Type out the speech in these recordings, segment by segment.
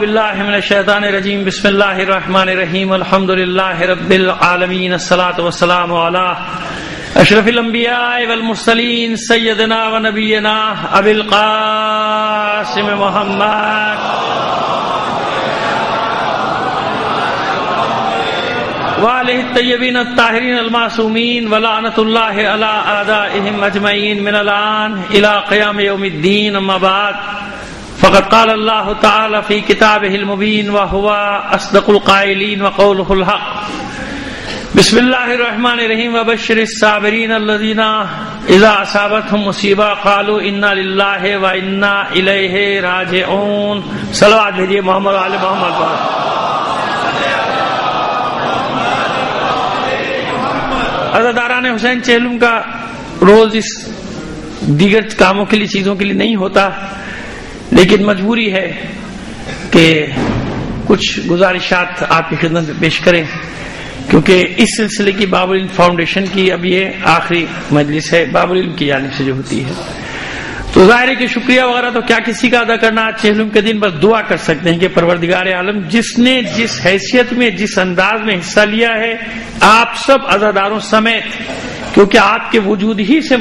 باللہ من الشیطان الرجیم بسم اللہ الرحمن الرحیم الحمد للہ رب العالمین الصلاۃ والسلام علی اشرف الانبیاء والمرسلین سیدنا و نبینا ابی القاسم محمد وآلہ الطیبین الطاہرین المعصومین ولعنۃ اللہ علی اعدائہم اجمعین من الآن الی قیام یوم الدین اما بعد فقد قال اللہ تعالی فی کتابہ المبین وہو اصدق القائلین وقولہ الحق بسم اللہ الرحمن الرحیم وبشر الصابرین الذین اذا اصابتهم مصیبہ قالوا انا للہ وانا الیہ راجعون. صلوات بھیجیے محمد و آل محمد پر. عزاداران حسین چہلم کا روز اس دیگر کاموں کے لیے چیزوں کے لیے نہیں ہوتا، لیکن مجبوری ہے کہ کچھ گزارشات آپ کی خدمت میں پیش کریں، کیونکہ اس سلسلے کی باب العلم فاؤنڈیشن کی اب یہ آخری مجلس ہے باب العلم کی جانب سے جو ہوتی ہے. تو ظاہر ہے کہ شکریہ وغیرہ تو کیا کسی کا ادا کرنا، آج چہلم کے دن بس دعا کر سکتے ہیں کہ پروردگار عالم جس نے جس حیثیت میں جس انداز میں حصہ لیا ہے، آپ سب عزاداروں سمیت، کیونکہ آپ کے وجود ہی سے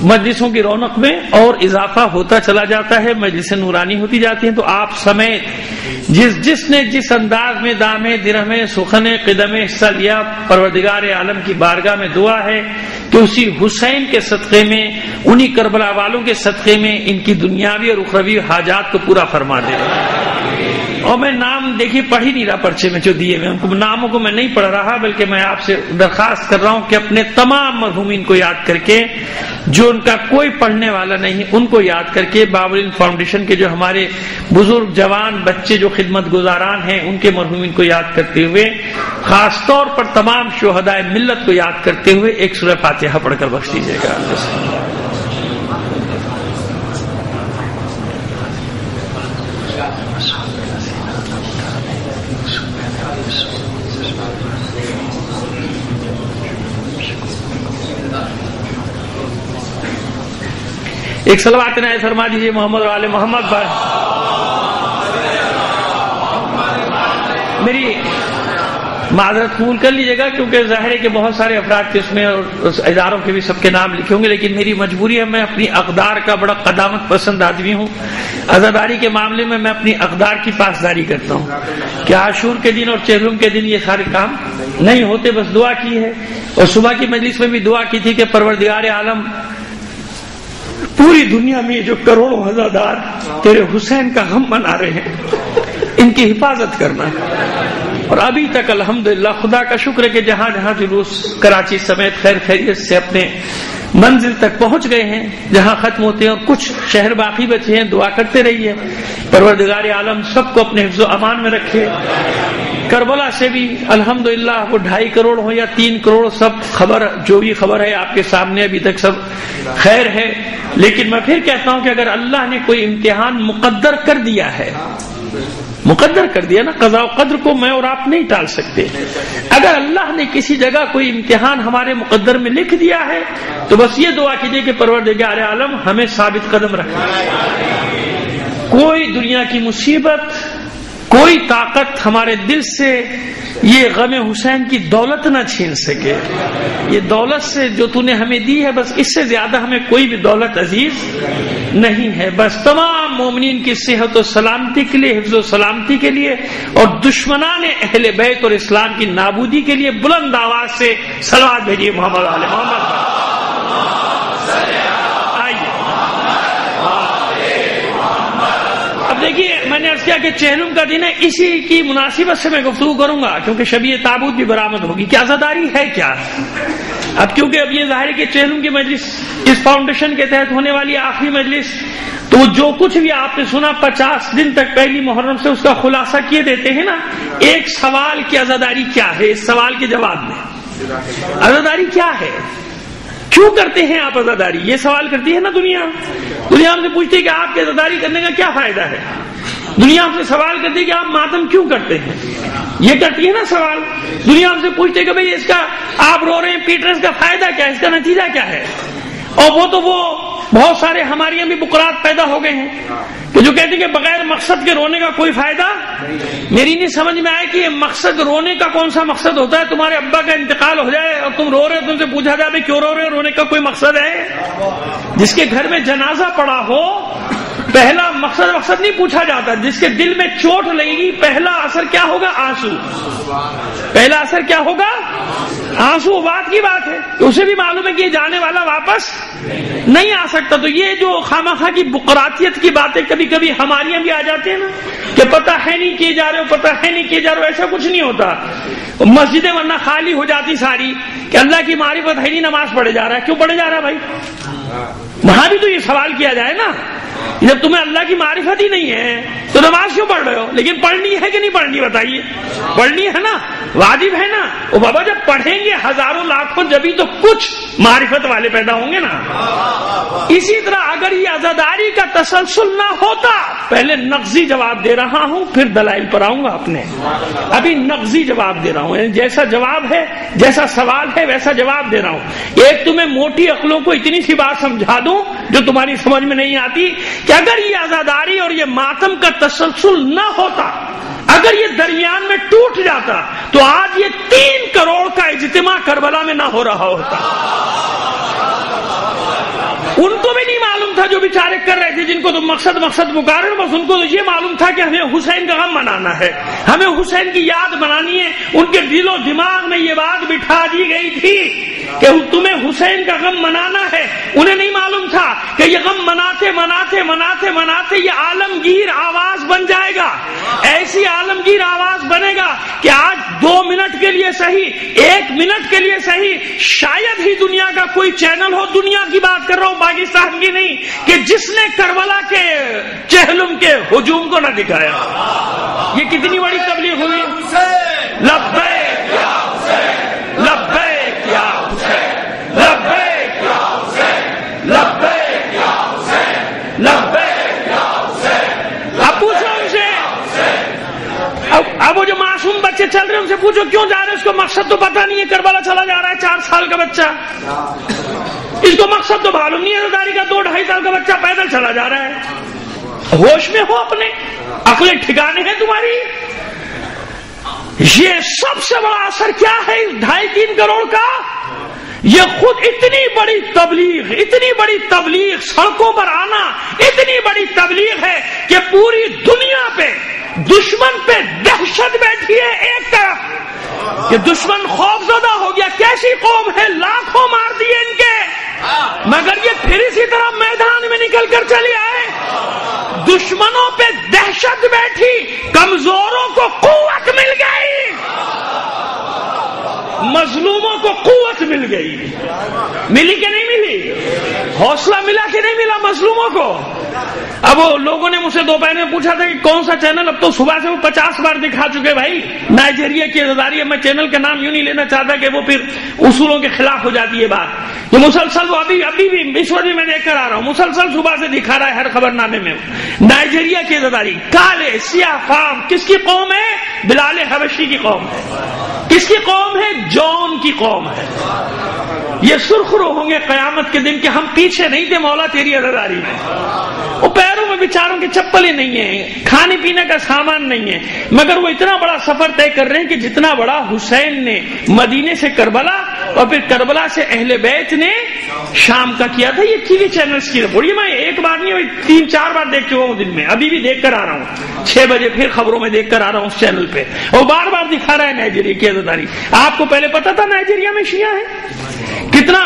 مجلسوں کی رونق میں اور اضافہ ہوتا چلا جاتا ہے، مجلسیں نورانی ہوتی جاتی ہیں، تو آپ سمیت جس نے جس انداز میں دامے درہمے سخنے قدمے حصہ لیا، پروردگار عالم کی بارگاہ میں دعا ہے کہ اسی حسین کے صدقے میں، انہی کربلا والوں کے صدقے میں ان کی دنیاوی اور اخروی حاجات کو پورا فرما دے. اور میں نام دیکھیے پڑھ ہی نہیں رہا پرچے میں جو دیے ہوئے، ان کو ناموں کو میں نہیں پڑھ رہا، بلکہ میں آپ سے درخواست کر رہا ہوں کہ اپنے تمام مرحومین کو یاد کر کے، جو ان کا کوئی پڑھنے والا نہیں ان کو یاد کر کے، باب العلم فاؤنڈیشن کے جو ہمارے بزرگ جوان بچے جو خدمت گزاران ہیں ان کے مرحومین کو یاد کرتے ہوئے، خاص طور پر تمام شہدائے ملت کو یاد کرتے ہوئے ایک سورہ فاتحہ پڑھ کر بخش دیجیے گا. ایک صلوات نعت فرما دیجیے محمد و آل محمد پر. میری معذرت قبول کر لیجیے گا، کیونکہ ظاہر ہے کہ بہت سارے افراد کے اس میں اور اداروں کے بھی سب کے نام لکھے ہوں گے، لیکن میری مجبوری ہے، میں اپنی اقدار کا بڑا قدامت پسند آدمی ہوں. عزاداری کے معاملے میں میں اپنی اقدار کی پاسداری کرتا ہوں کہ عاشور کے دن اور چہلم کے دن یہ سارے کام نہیں ہوتے. بس دعا کی ہے، اور صبح کی مجلس میں بھی دعا کی تھی کہ پروردگار عالم پوری دنیا میں جو کروڑوں عزادار تیرے حسین کا غم منا رہے ہیں، ان کی حفاظت کرنا. اور ابھی تک الحمدللہ خدا کا شکر ہے کہ جہاں جہاں جلوس کراچی سمیت خیر خیریت سے اپنے منزل تک پہنچ گئے ہیں، جہاں ختم ہوتے ہیں اور کچھ شہر باقی بچے ہیں، دعا کرتے رہیے پروردگار عالم سب کو اپنے حفظ و امان میں رکھے. کربلا سے بھی الحمدللہ وہ 2.5 کروڑ ہو یا 3 کروڑ، سب خبر جو بھی خبر ہے آپ کے سامنے، ابھی تک سب خیر ہے. لیکن میں پھر کہتا ہوں کہ اگر اللہ نے کوئی امتحان مقدر کر دیا ہے، مقدر کر دیا نا، قضاء و قدر کو میں اور آپ نہیں ٹال سکتے. اگر اللہ نے کسی جگہ کوئی امتحان ہمارے مقدر میں لکھ دیا ہے تو بس یہ دعا کیجئے کہ پروردگار عالم ہمیں ثابت قدم رکھنا. کوئی دنیا کی مصیبت، کوئی طاقت ہمارے دل سے یہ غم حسین کی دولت نہ چھین سکے. یہ دولت سے جو تو نے ہمیں دی ہے، بس اس سے زیادہ ہمیں کوئی بھی دولت عزیز نہیں ہے. بس تمام مومنین کی صحت و سلامتی کے لیے، حفظ و سلامتی کے لیے، اور دشمنان اہل بیت اور اسلام کی نابودی کے لیے بلند آواز سے صلوات بھیجیے محمد علیہ محمد. اب دیکھیے، میں نے عرض کیا کہ چہلم کا دن ہے، اسی کی مناسبت سے میں گفتگو کروں گا، کیونکہ شبیہ تابوت بھی برآمد ہوگی کہ عزاداری ہے کیا. اب کیونکہ اب یہ ظاہر ہے کہ چہلم کی مجلس اس فاؤنڈیشن کے تحت ہونے والی آخری مجلس، تو جو کچھ بھی آپ نے سنا 50 دن تک پہلی محرم سے اس کا خلاصہ کیے دیتے ہیں نا. ایک سوال کی عزاداری کیا ہے، اس سوال کے جواب میں عزاداری کیا ہے، کیوں کرتے ہیں آپ عزاداری، یہ سوال کرتی ہے نا دنیا ہم سے پوچھتی ہے کہ آپ کے عزاداری کرنے کا کیا فائدہ ہے. دنیا ہم سے سوال کرتی ہے کہ آپ ماتم کیوں کرتے ہیں، یہ کرتی ہے نا سوال. دنیا ہم سے پوچھتے کہ بھئی اس کا آپ رو رہے ہیں پیٹ رہے ہیں، اس کا فائدہ کیا ہے، اس کا نتیجہ کیا ہے. اور وہ تو بہت سارے ہمارے یہاں بھی بکرات پیدا ہو گئے ہیں کہ جو کہتے ہیں کہ بغیر مقصد کے رونے کا کوئی فائدہ. میری نہیں سمجھ میں آئے کہ یہ مقصد رونے کا کون سا مقصد ہوتا ہے. تمہارے ابا کا انتقال ہو جائے اور تم رو رہے ہو, تم سے پوچھا جائے کیوں رو رہے ہو, رونے کا کوئی مقصد ہے؟ جس کے گھر میں جنازہ پڑا ہو پہلا مقصد نہیں پوچھا جاتا. جس کے دل میں چوٹ لگے گی پہلا اثر کیا ہوگا؟ آنسو. پہلا اثر کیا ہوگا؟ آنسو. بات کی بات ہے کہ اسے بھی معلوم ہے کہ یہ جانے والا واپس نہیں آ سکتا. تو یہ جو خامخواہ کی بقراتیت کی باتیں کبھی کبھی ہمارے یہاں بھی آ جاتے ہیں نا کہ پتہ ہے نہیں کیے جا رہے ہو, پتہ ہے نہیں کیے جا رہے ہو. ایسا کچھ نہیں ہوتا. مسجدیں ورنہ خالی ہو جاتی ساری کہ اللہ کی معرفت ہے نہیں, نماز پڑھے جا رہا ہے. کیوں پڑھے جا رہا ہے بھائی؟ وہاں بھی تو یہ سوال کیا جائے نا, جب تمہیں اللہ کی معرفت ہی نہیں ہے تو نماز کیوں پڑھ رہے ہو؟ لیکن پڑھنی ہے کہ نہیں پڑھنی بتائیے؟ پڑھنی ہے نا, واجب ہے نا. وہ بابا جب پڑھیں گے ہزاروں لاکھوں جبھی تو کچھ معرفت والے پیدا ہوں گے نا. اسی طرح اگر یہ عزاداری کا تسلسل نہ ہوتا, پہلے نقضی جواب دے رہا ہوں پھر دلائل پر آؤں گا اپنے. ابھی نقضی جواب دے رہا ہوں, جیسا جواب ہے جیسا سوال ہے ویسا جواب دے رہا ہوں. ایک تمہیں موٹی عقلوں کو اتنی سی بات سمجھا دوں جو تمہاری سمجھ میں نہیں آتی کہ اگر یہ عزاداری اور یہ ماتم کا تسلسل نہ ہوتا, اگر یہ درمیان میں ٹوٹ جاتا تو آج یہ 3 کروڑ کا اجتماع کربلا میں نہ ہو رہا ہوتا. ان کو بھی نہیں معلوم تھا جو بیچارے کر رہے تھے, جن کو تو مقصد پکارے, بس ان کو تو یہ معلوم تھا کہ ہمیں حسین کا غم منانا ہے, ہمیں حسین کی یاد منانی ہے. ان کے دل و دماغ میں یہ بات بٹھا دی گئی تھی کہ تمہیں حسین کا غم منانا ہے. انہیں نہیں معلوم تھا کہ یہ غم مناتے مناتے مناتے مناتے یہ عالمگیر آواز بن جائے گا. ایسی عالمگیر آواز بنے گا کہ آج 2 منٹ کے لیے صحیح, 1 منٹ کے لیے صحیح, شاید ہی دنیا کا کوئی چینل ہو, دنیا کی بات کر رہا ہوں پاکستان کی نہیں, کہ جس نے کربلا کے چہلم کے ہجوم کو نہ دکھایا. یہ کتنی بڑی تبلیغ ہوئی. لبیک یا حسین, لبیک یا حسین, لبیک یا حسین, لبیک یا حسین, لبیک یا حسین. اب پوچھو ان سے, اب وہ جو معصوم بچے چل رہے ہیں ان سے پوچھو کیوں جا رہے ہیں, اس کو مقصد تو پتہ نہیں ہے. کربلا چلا جا رہا ہے 4 سال کا بچہ, اس کو مقصد تو معلوم نہیں ہے. عزاداری کا 2-2.5 سال کا بچہ پیدل چلا جا رہا ہے. ہوش میں ہو اپنے, عقلیں ٹھکانے ہیں تمہاری. یہ سب سے بڑا اثر کیا ہے 2.5-3 کروڑ کا؟ یہ خود اتنی بڑی تبلیغ سڑکوں پر آنا اتنی بڑی تبلیغ ہے کہ پوری دنیا پہ دشمن پہ دہشت بیٹھی ہے ایک طرف کہ دشمن خوف زدہ ہو گیا. کیسی قوم ہے, لاکھوں مار دیے ان کے, مگر یہ پھر اسی طرح میدان میں نکل کر چلی آئے. دشمنوں پہ دہشت بیٹھی, کمزوروں کو قوت مل گئی, مظلوموں کو قوت مل گئی. ملی کہ نہیں ملی؟ حوصلہ ملا کہ نہیں ملا مظلوموں کو؟ اب وہ لوگوں نے مجھ سے دوپہر میں پوچھا تھا کہ کون سا چینل, اب تو صبح سے وہ 50 بار دکھا چکے بھائی نائجیریا کی عزاداری. میں چینل کا نام یوں نہیں لینا چاہتا کہ وہ پھر اصولوں کے خلاف ہو جاتی ہے بات. یہ مسلسل وہ ابھی بھی اس وقت بھی میں دیکھ کر آ رہا ہوں, مسلسل صبح سے دکھا رہا ہے ہر خبر نامے میں. نائجیریا کی عزاداری, کالے سیاہ فام, کس کی قوم ہے؟ بلال حبشی کی قوم ہے. کس کی قوم ہے؟ جون کی قوم ہے. یہ سرخرو ہوں گے قیامت کے دن کہ ہم پیچھے نہیں تھے مولا تیری عزاداری میں. وہ پیروں میں بیچاروں کی چپل ہی نہیں ہے, کھانے پینے کا سامان نہیں ہے, مگر وہ اتنا بڑا سفر طے کر رہے ہیں کہ جتنا بڑا حسین نے مدینے سے کربلا اور پھر کربلا سے اہل بیت نے شام کا کیا تھا. یہ ٹی وی چینلز کی رپورٹ, میں ایک بار نہیں 3-4 بار دیکھ چکا ہوں دن میں, ابھی بھی دیکھ کر آ رہا ہوں 6 بجے پھر خبروں میں دیکھ کر آ رہا ہوں اس چینل پہ, اور بار بار دکھا رہا ہے نائجیریا کی عزاداری. آپ کو پہلے پتا تھا نائجیریا میں شیعہ ہیں؟ کتنا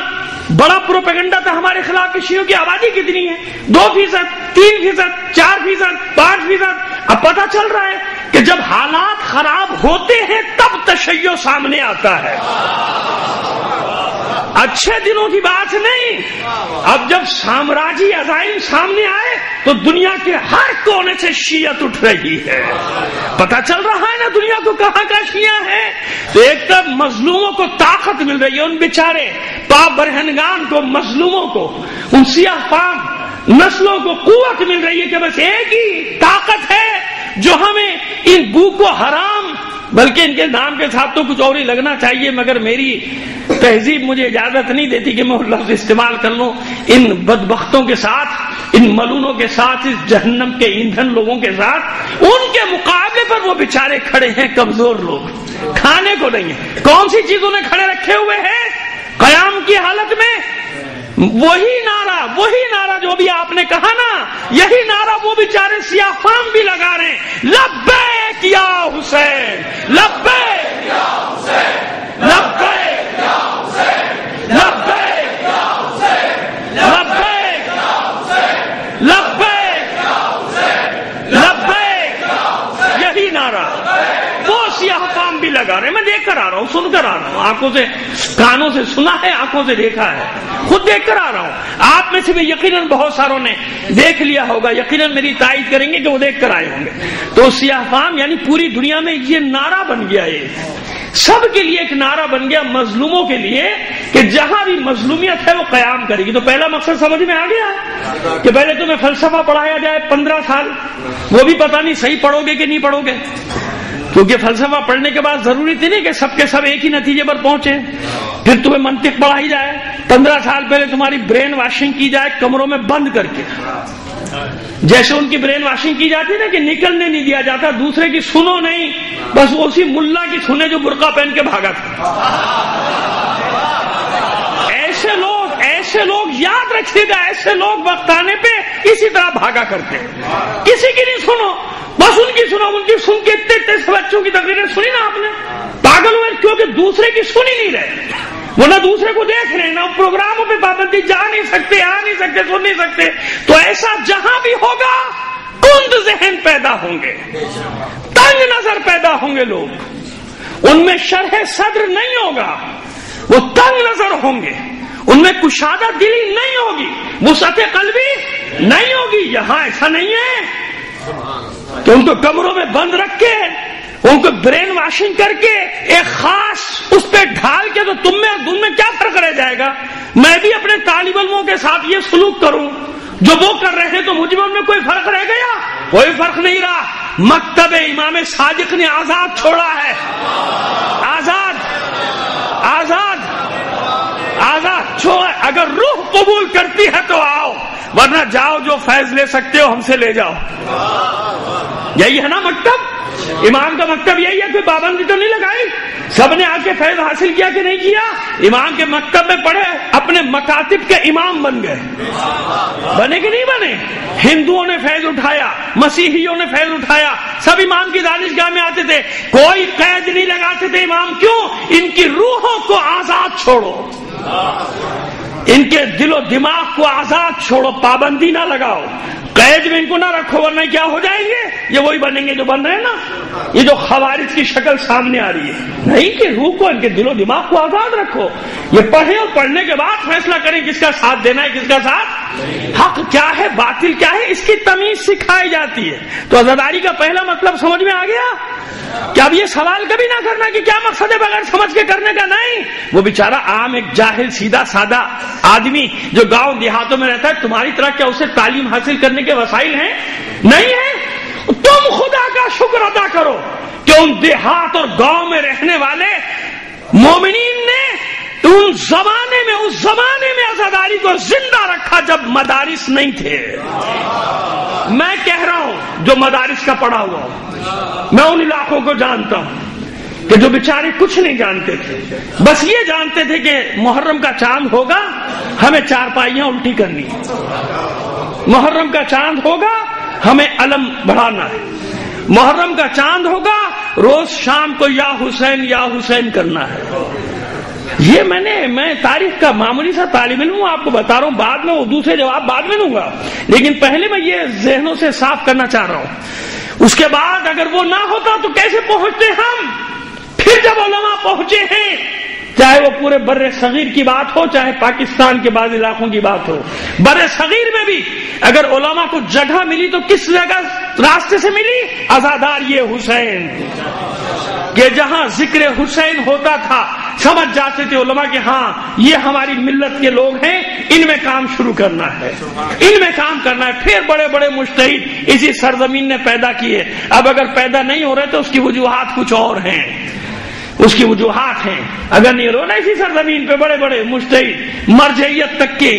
بڑا پروپیگنڈا تھا ہمارے خلاف کہ شیعوں کی آبادی کتنی ہے, 2%, 3%, 4%, 5%. اب پتا چل رہا ہے کہ جب حالات خراب ہوتے ہیں تب تشیع سامنے آتا ہے, اچھے دنوں کی بات نہیں. اب جب سامراجی عزائم سامنے آئے تو دنیا کے ہر کونے سے شیعت اٹھ رہی ہے. پتا چل رہا ہے نا دنیا کو کہاں کا شیعہ ہے. تو ایک طرف مظلوموں کو طاقت مل رہی ہے, ان بیچارے پاپ برہنگان کو, مظلوموں کو, ان سیاہ فام نسلوں کو قوت مل رہی ہے کہ بس ایک ہی طاقت ہے جو ہمیں ان بوکو حرام بلکہ ان کے نام کے ساتھ تو کچھ اور ہی لگنا چاہیے، مگر میری تہذیب مجھے اجازت نہیں دیتی کہ میں وہ لفظ استعمال کر لوں۔ ان بدبختوں کے ساتھ، ان ملونوں کے ساتھ، اس جہنم کے ایندھن لوگوں کے ساتھ، ان کے مقابلے پر وہ بیچارے کھڑے ہیں کمزور لوگ، کھانے کو نہیں ہے۔ کون سی چیز انہیں کھڑے رکھے ہوئے ہیں قیام کی حالت میں؟ وہی نعرہ جو بھی آپ نے کہا نا، یہی نعرہ وہ بیچارے سیاہ فام بھی لگا رہے ہیں، لبیک یا حسین، لبیک یا حسین، لبیک یا حسین، لبیک یا حسین، لبیک یا حسین، لبیک یا حسین، لبیک یا حسین، یہی نعرہ وہ سیاہ فام بھی لگا رہے ہیں۔ میں دیکھ کر آ رہا ہوں، سن کر آ رہا ہوں، آنکھوں سے، کانوں سے سنا ہے، آنکھوں سے دیکھا ہے، خود دیکھ کر آ رہا ہوں۔ آپ میں سے بھی یقیناً بہت ساروں نے دیکھ لیا ہوگا، یقیناً میری تائید کریں گے کہ وہ دیکھ کر آئے ہوں گے۔ تو سیاہ فام یعنی پوری دنیا میں یہ نعرہ بن گیا، یہ سب کے لیے ایک نعرہ بن گیا، مظلوموں کے لیے، کہ جہاں بھی مظلومیت ہے وہ قیام کرے گی۔ تو پہلا مقصد سمجھ میں آ گیا کہ پہلے تمہیں فلسفہ پڑھایا جائے 15 سال، وہ بھی پتہ نہیں صحیح پڑھو گے کہ نہیں پڑھو گے، کیونکہ فلسفہ پڑھنے کے بعد ضروری تھی نہیں کہ سب کے سب ایک ہی نتیجے پر پہنچے۔ پھر تمہیں منطق پڑھائی جائے، 15 سال پہلے تمہاری برین واشنگ کی جائے کمروں میں بند کر کے، جیسے ان کی برین واشنگ کی جاتی ہے نا کہ نکلنے نہیں دیا جاتا، دوسرے کی سنو نہیں، بس اسی ملا کی سنے جو برقع پہن کے بھاگا تھا۔ ایسے لوگ یاد رکھیے گا، ایسے لوگ وقت آنے پہ اسی طرح بھاگا کرتے، کسی کی نہیں سنو، بس ان کی سنو، ان کی سن کے اتنے سے بچوں کی تقریریں سنی نا آپ نے، پاگل ہوئے کیونکہ دوسرے کی سن ہی نہیں رہے، وہ نہ دوسرے کو دیکھ رہے، نہ پروگراموں پہ پابندی، جا نہیں سکتے، آ نہیں سکتے، سن نہیں سکتے۔ تو ایسا جہاں بھی ہوگا کند ذہن پیدا ہوں گے، تنگ نظر پیدا ہوں گے، لوگ ان میں شرح صدر نہیں ہوگا، وہ تنگ نظر ہوں گے، ان میں کشادہ دلی نہیں ہوگی، وسعت قلبی نہیں ہوگی۔ یہاں ایسا نہیں ہے کہ ان کو کمروں میں بند رکھ کے، ان کو برین واشنگ کر کے ایک خاص اس پہ ڈھال کے، تو تم میں اور تم میں کیا فرق رہ جائے گا؟ میں بھی اپنے طالب علموں کے ساتھ یہ سلوک کروں جو وہ کر رہے ہیں، تو مجھ میں ان میں کوئی فرق رہ گیا؟ کوئی فرق نہیں رہا۔ مکتب امام صادق نے آزاد چھوڑا ہے، آزاد آزاد آزاد چھوڑ، اگر روح قبول کرتی ہے تو آؤ، ورنہ جاؤ، جو فیض لے سکتے ہو ہم سے لے جاؤ۔ یہی ہے نا مکتب، امام کا مکتب یہی ہے، کوئی پابندی تو نہیں لگائی، سب نے آ کے فیض حاصل کیا کہ نہیں کیا؟ امام کے مکتب میں پڑھے، اپنے مکاتب کے امام بن گئے، بنے کہ نہیں بنے؟ ہندوؤں نے فیض اٹھایا، مسیحیوں نے فیض اٹھایا، سب امام کی دانشگاہ میں آتے تھے، کوئی قید نہیں لگاتے تھے۔ امام کیوں؟ ان کی روحوں کو آزاد چھوڑو، ان کے دل و دماغ کو آزاد چھوڑو، پابندی نہ لگاؤ، قید میں ان کو نہ رکھو، ورنہ کیا ہو جائیں گے؟ یہ وہی بنیں گے جو بن رہے ہیں نا، یہ جو خوارج کی شکل سامنے آ رہی ہے۔ نہیں کہ روح کو، ان کے دل و دماغ کو آزاد رکھو، یہ پڑھیں اور پڑھنے کے بعد فیصلہ کریں کس کا ساتھ دینا ہے، کس کا ساتھ، حق کیا ہے، باطل کیا ہے، اس کی تمیز سکھائی جاتی ہے۔ تو عزاداری کا پہلا مطلب سمجھ میں آ گیا کہ اب یہ سوال کبھی نہ کرنا کہ کیا مقصد ہے، بغیر سمجھ کے کرنے کا نہیں۔ وہ بیچارہ عام ایک جاہل سیدھا سادہ آدمی جو گاؤں دیہاتوں میں رہتا ہے، تمہاری طرح کیا اسے تعلیم حاصل کرنے کے وسائل ہیں؟ نہیں ہے۔ تم خدا کا شکر ادا کرو کہ ان دیہات اور گاؤں میں رہنے والے مومنین نے اس زمانے میں عزاداری کو زندہ رکھا جب مدارس نہیں تھے۔ میں کہہ رہا ہوں جو مدارس کا پڑھا ہوا ہوں، میں ان علاقوں کو جانتا ہوں کہ جو بیچارے کچھ نہیں جانتے تھے، بس یہ جانتے تھے کہ محرم کا چاند ہوگا، ہمیں چارپائیاں الٹی کرنی ہے، محرم کا چاند ہوگا، ہمیں علم بڑھانا ہے، محرم کا چاند ہوگا، روز شام کو یا حسین کرنا ہے۔ یہ میں تاریخ کا معمولی سا طالب علم ہوں، آپ کو بتا رہا ہوں، بعد میں وہ دوسرے جواب بعد میں دوں گا، لیکن پہلے میں یہ ذہنوں سے صاف کرنا چاہ رہا ہوں۔ اس کے بعد اگر وہ نہ ہوتا تو کیسے پہنچتے ہم؟ پھر جب علماء پہنچے ہیں، چاہے وہ پورے بر صغیر کی بات ہو، چاہے پاکستان کے بعض علاقوں کی بات ہو، بر صغیر میں بھی اگر علماء کو جگہ ملی تو کس جگہ راستے سے ملی؟ عزادار یہ حسین، کہ جہاں ذکر حسین ہوتا تھا سمجھ جاتے تھے علماء کہ ہاں یہ ہماری ملت کے لوگ ہیں، ان میں کام شروع کرنا ہے، ان میں کام کرنا ہے۔ پھر بڑے بڑے مجتہد اسی سرزمین نے پیدا کیے۔ اب اگر پیدا نہیں ہو رہے تو اس کی وجوہات کچھ اور ہیں، اس کی وجوہات ہیں۔ اگر نہیں رونا اسی سرزمین پہ بڑے بڑے مجتہد مرجعیت تک کے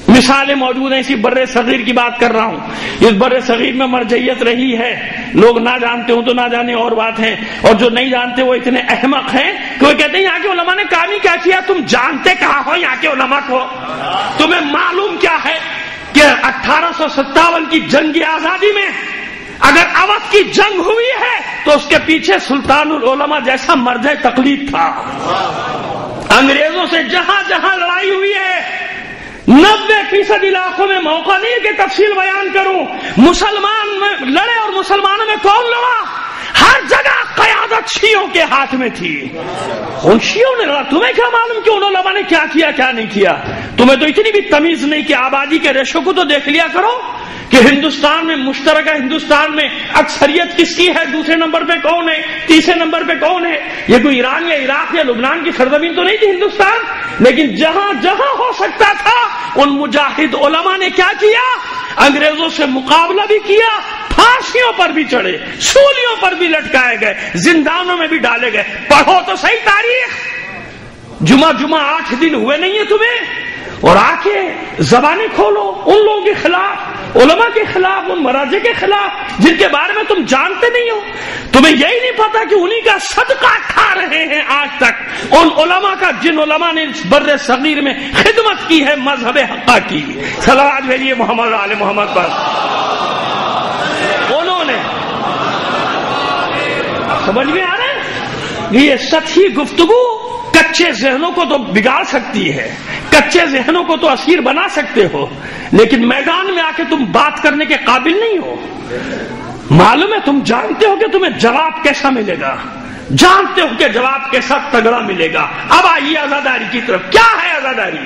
مثالیں موجود ہیں۔ اسی بر صغیر کی بات کر رہا ہوں، اس بر صغیر میں مرجعیت رہی ہے، لوگ نہ جانتے ہوں تو نہ جانے اور بات ہے، اور جو نہیں جانتے وہ اتنے احمق ہیں کہ وہ کہتے ہیں یہاں کے علماء نے کام ہی کیا کیا، تم جانتے کہاں ہو یہاں کے علماء کو؟ تمہیں معلوم کیا ہے کہ 1857 کی جنگ آزادی میں اگر اودھ کی جنگ ہوئی ہے تو اس کے پیچھے سلطان العلماء جیسا مرجع تقلید تھا۔ انگریزوں سے جہاں جہاں لڑائی ہوئی ہے 90% علاقوں میں موقع نہیں ہے کہ تفصیل بیان کروں، مسلمان میں لڑے اور مسلمانوں میں کون لڑا؟ ہر جگہ قیادت شیعوں کے ہاتھ میں تھی، ان شیعوں نے لڑا۔ تمہیں کیا معلوم کہ ان علماء نے کیا کیا کیا نہیں کیا؟ تمہیں تو اتنی بھی تمیز نہیں کہ آبادی کے ریشو کو تو دیکھ لیا کرو کہ ہندوستان میں مشترکہ ہندوستان میں اکثریت کس کی ہے، دوسرے نمبر پہ کون ہے، تیسرے نمبر پہ کون ہے؟ یہ کوئی ایران یا عراق یا لبنان کی سرزمین تو نہیں تھی ہندوستان، لیکن جہاں جہاں ہو سکتا تھا ان مجاہد علماء نے کیا کیا؟ انگریزوں سے مقابلہ بھی کیا، پھانسیوں پر بھی چڑھے، سولیوں پر بھی لٹکائے گئے، زندانوں میں بھی ڈالے گئے۔ پڑھو تو صحیح تاریخ، جمعہ 8 دن ہوئے نہیں ہے تمہیں، اور آ کے زبانیں کھولو ان لوگوں کے خلاف، علماء کے خلاف، ان مراجع کے خلاف جن کے بارے میں تم جانتے نہیں ہو۔ تمہیں یہی نہیں پتا کہ انہی کا صدقہ کھا رہے ہیں آج تک ان علماء کا جن علماء نے اس بر صغیر میں خدمت کی ہے مذہب حقہ کی۔ صلوات بھیجیے محمد آل محمد پر۔ انہوں نے سمجھ میں آ رہا ہے یہ سطحی گفتگو کچے ذہنوں کو تو بگاڑ سکتی ہے، کچے ذہنوں کو تو اسیر بنا سکتے ہو، لیکن میدان میں آ کے تم بات کرنے کے قابل نہیں ہو۔ معلوم ہے تم جانتے ہو کہ تمہیں جواب کیسا ملے گا، جانتے ہو کہ جواب کیسا تگڑا ملے گا۔ اب آئیے عزاداری کی طرف۔ کیا ہے عزاداری؟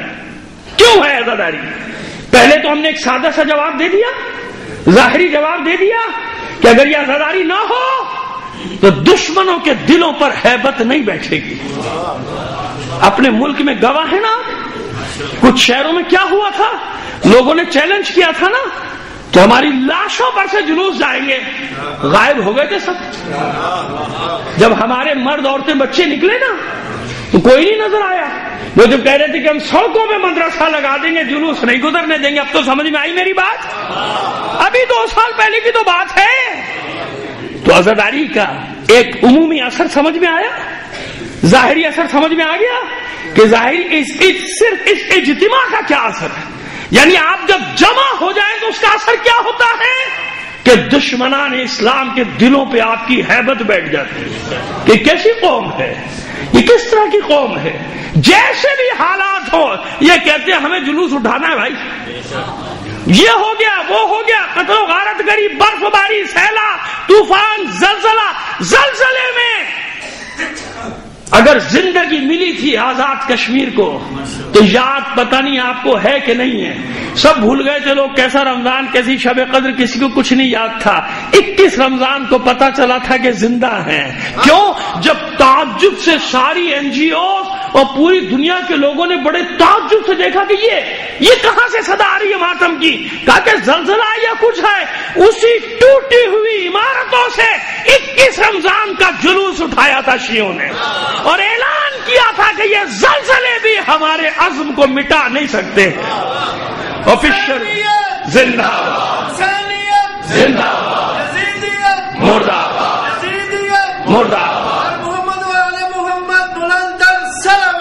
کیوں ہے عزاداری؟ پہلے تو ہم نے ایک سادہ سا جواب دے دیا، ظاہری جواب دے دیا کہ اگر یہ عزاداری نہ ہو تو دشمنوں کے دلوں پر ہیبت نہیں بیٹھے گی۔ اپنے ملک میں گواہ ہے نا، کچھ شہروں میں کیا ہوا تھا، لوگوں نے چیلنج کیا تھا نا کہ ہماری لاشوں پر سے جلوس جائیں گے، غائب ہو گئے تھے سب۔ جب ہمارے مرد عورتیں بچے نکلے نا تو کوئی نہیں نظر آیا۔ وہ جب کہہ رہے تھے کہ ہم سڑکوں میں مدرسہ لگا دیں گے، جلوس نہیں گزرنے دیں گے، اب تو سمجھ میں آئی میری بات؟ ابھی 2 سال پہلے کی تو بات ہے۔ تو عزاداری کا ایک عمومی اثر سمجھ میں آیا، ظاہری اثر سمجھ میں آ گیا کہ ظاہری صرف اس اجتماع کا کیا اثر ہے، یعنی آپ جب جمع ہو جائیں تو اس کا اثر کیا ہوتا ہے کہ دشمنان اسلام کے دلوں پہ آپ کی ہیبت بیٹھ جاتی ہے کہ کیسی قوم ہے، یہ کس طرح کی قوم ہے۔ جیسے بھی حالات ہو یہ کہتے ہیں ہمیں جلوس اٹھانا ہے بھائی، یہ ہو گیا وہ ہو گیا، قتل و غارت گری، برف باری، سیلاب، طوفان، زلزلے میں اگر زندگی ملی تھی آزاد کشمیر کو تو یاد پتہ نہیں آپ کو ہے کہ نہیں ہے، سب بھول گئے تھے لوگ کیسا رمضان، کیسی شب قدر، کسی کو کچھ نہیں یاد تھا۔ 21 رمضان کو پتا چلا تھا کہ زندہ ہیں۔ کیوں؟ جب تعجب سے ساری NGOs اور پوری دنیا کے لوگوں نے بڑے تعجب سے دیکھا کہ یہ کہاں سے صدا آ رہی ہے ماتم کی، کہا کہ زلزلہ یا کچھ ہے، اسی ٹوٹی ہوئی عمارتوں سے 21 رمضان کا جلوس اٹھایا تھا شیعوں نے، اور اعلان کیا تھا کہ یہ زلزلے بھی ہمارے عزم کو مٹا نہیں سکتے۔ آفیشل زندہ زندہ مردہ مردہ محمد والے محمد بلند سلام،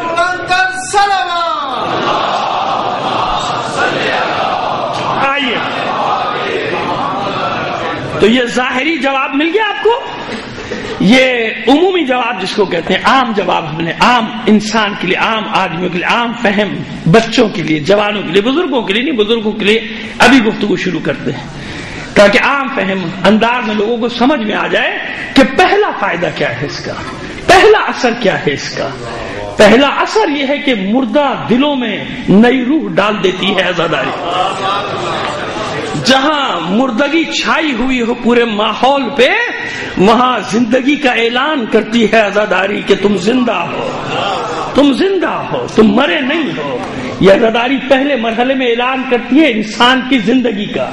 بلند سلام۔ آئیے تو یہ ظاہری جواب مل گیا آپ کو، یہ عمومی جواب جس کو کہتے ہیں عام جواب، ہم نے عام انسان کے لیے، عام آدمیوں کے لیے، عام فہم بچوں کے لیے، جوانوں کے لیے، بزرگوں کے لیے نہیں، بزرگوں کے لیے ابھی گفتگو شروع کرتے ہیں تاکہ عام فہم انداز میں لوگوں کو سمجھ میں آ جائے کہ پہلا فائدہ کیا ہے اس کا، پہلا اثر کیا ہے اس کا۔ پہلا اثر یہ ہے کہ مردہ دلوں میں نئی روح ڈال دیتی ہے عزاداری۔ جہاں مردگی چھائی ہوئی ہو پورے ماحول پہ، وہاں زندگی کا اعلان کرتی ہے عزاداری کہ تم زندہ ہو، تم زندہ ہو، تم مرے نہیں ہو۔ یہ عزاداری پہلے مرحلے میں اعلان کرتی ہے انسان کی زندگی کا،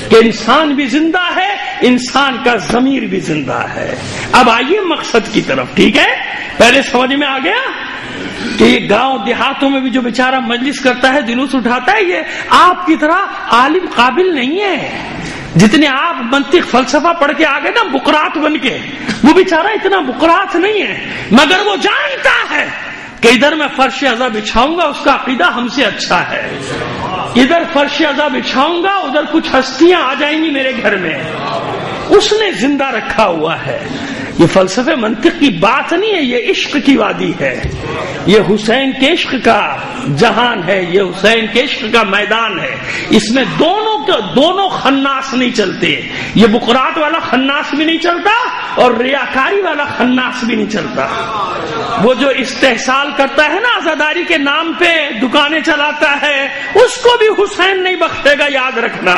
کہ انسان بھی زندہ ہے، انسان کا ضمیر بھی زندہ ہے۔ اب آئیے مقصد کی طرف، ٹھیک ہے؟ پہلے سمجھ میں آ گیا کہ یہ گاؤں دیہاتوں میں بھی جو بیچارہ مجلس کرتا ہے، جلوس اٹھاتا ہے، یہ آپ کی طرح عالم قابل نہیں ہے۔ جتنے آپ منطق فلسفہ پڑھ کے آگے نا بقرات بن کے، وہ بیچارہ اتنا بقرات نہیں ہے، مگر وہ جانتا ہے کہ ادھر میں فرش عزا بچھاؤں گا، اس کا عقیدہ ہم سے اچھا ہے، ادھر فرش عزا بچھاؤں گا، ادھر کچھ ہستیاں آ جائیں گی میرے گھر میں، اس نے زندہ رکھا ہوا ہے۔ یہ فلسفے منطق کی بات نہیں ہے، یہ عشق کی وادی ہے، یہ حسین کے عشق کا جہان ہے، یہ حسین کے عشق کا میدان ہے۔ اس میں دونوں خناس نہیں چلتے، یہ بقرات والا خناس بھی نہیں چلتا اور ریاکاری والا خناس بھی نہیں چلتا۔ وہ جو استحصال کرتا ہے نا عزاداری کے نام پہ دکانیں چلاتا ہے، اس کو بھی حسین نہیں بخشے گا، یاد رکھنا۔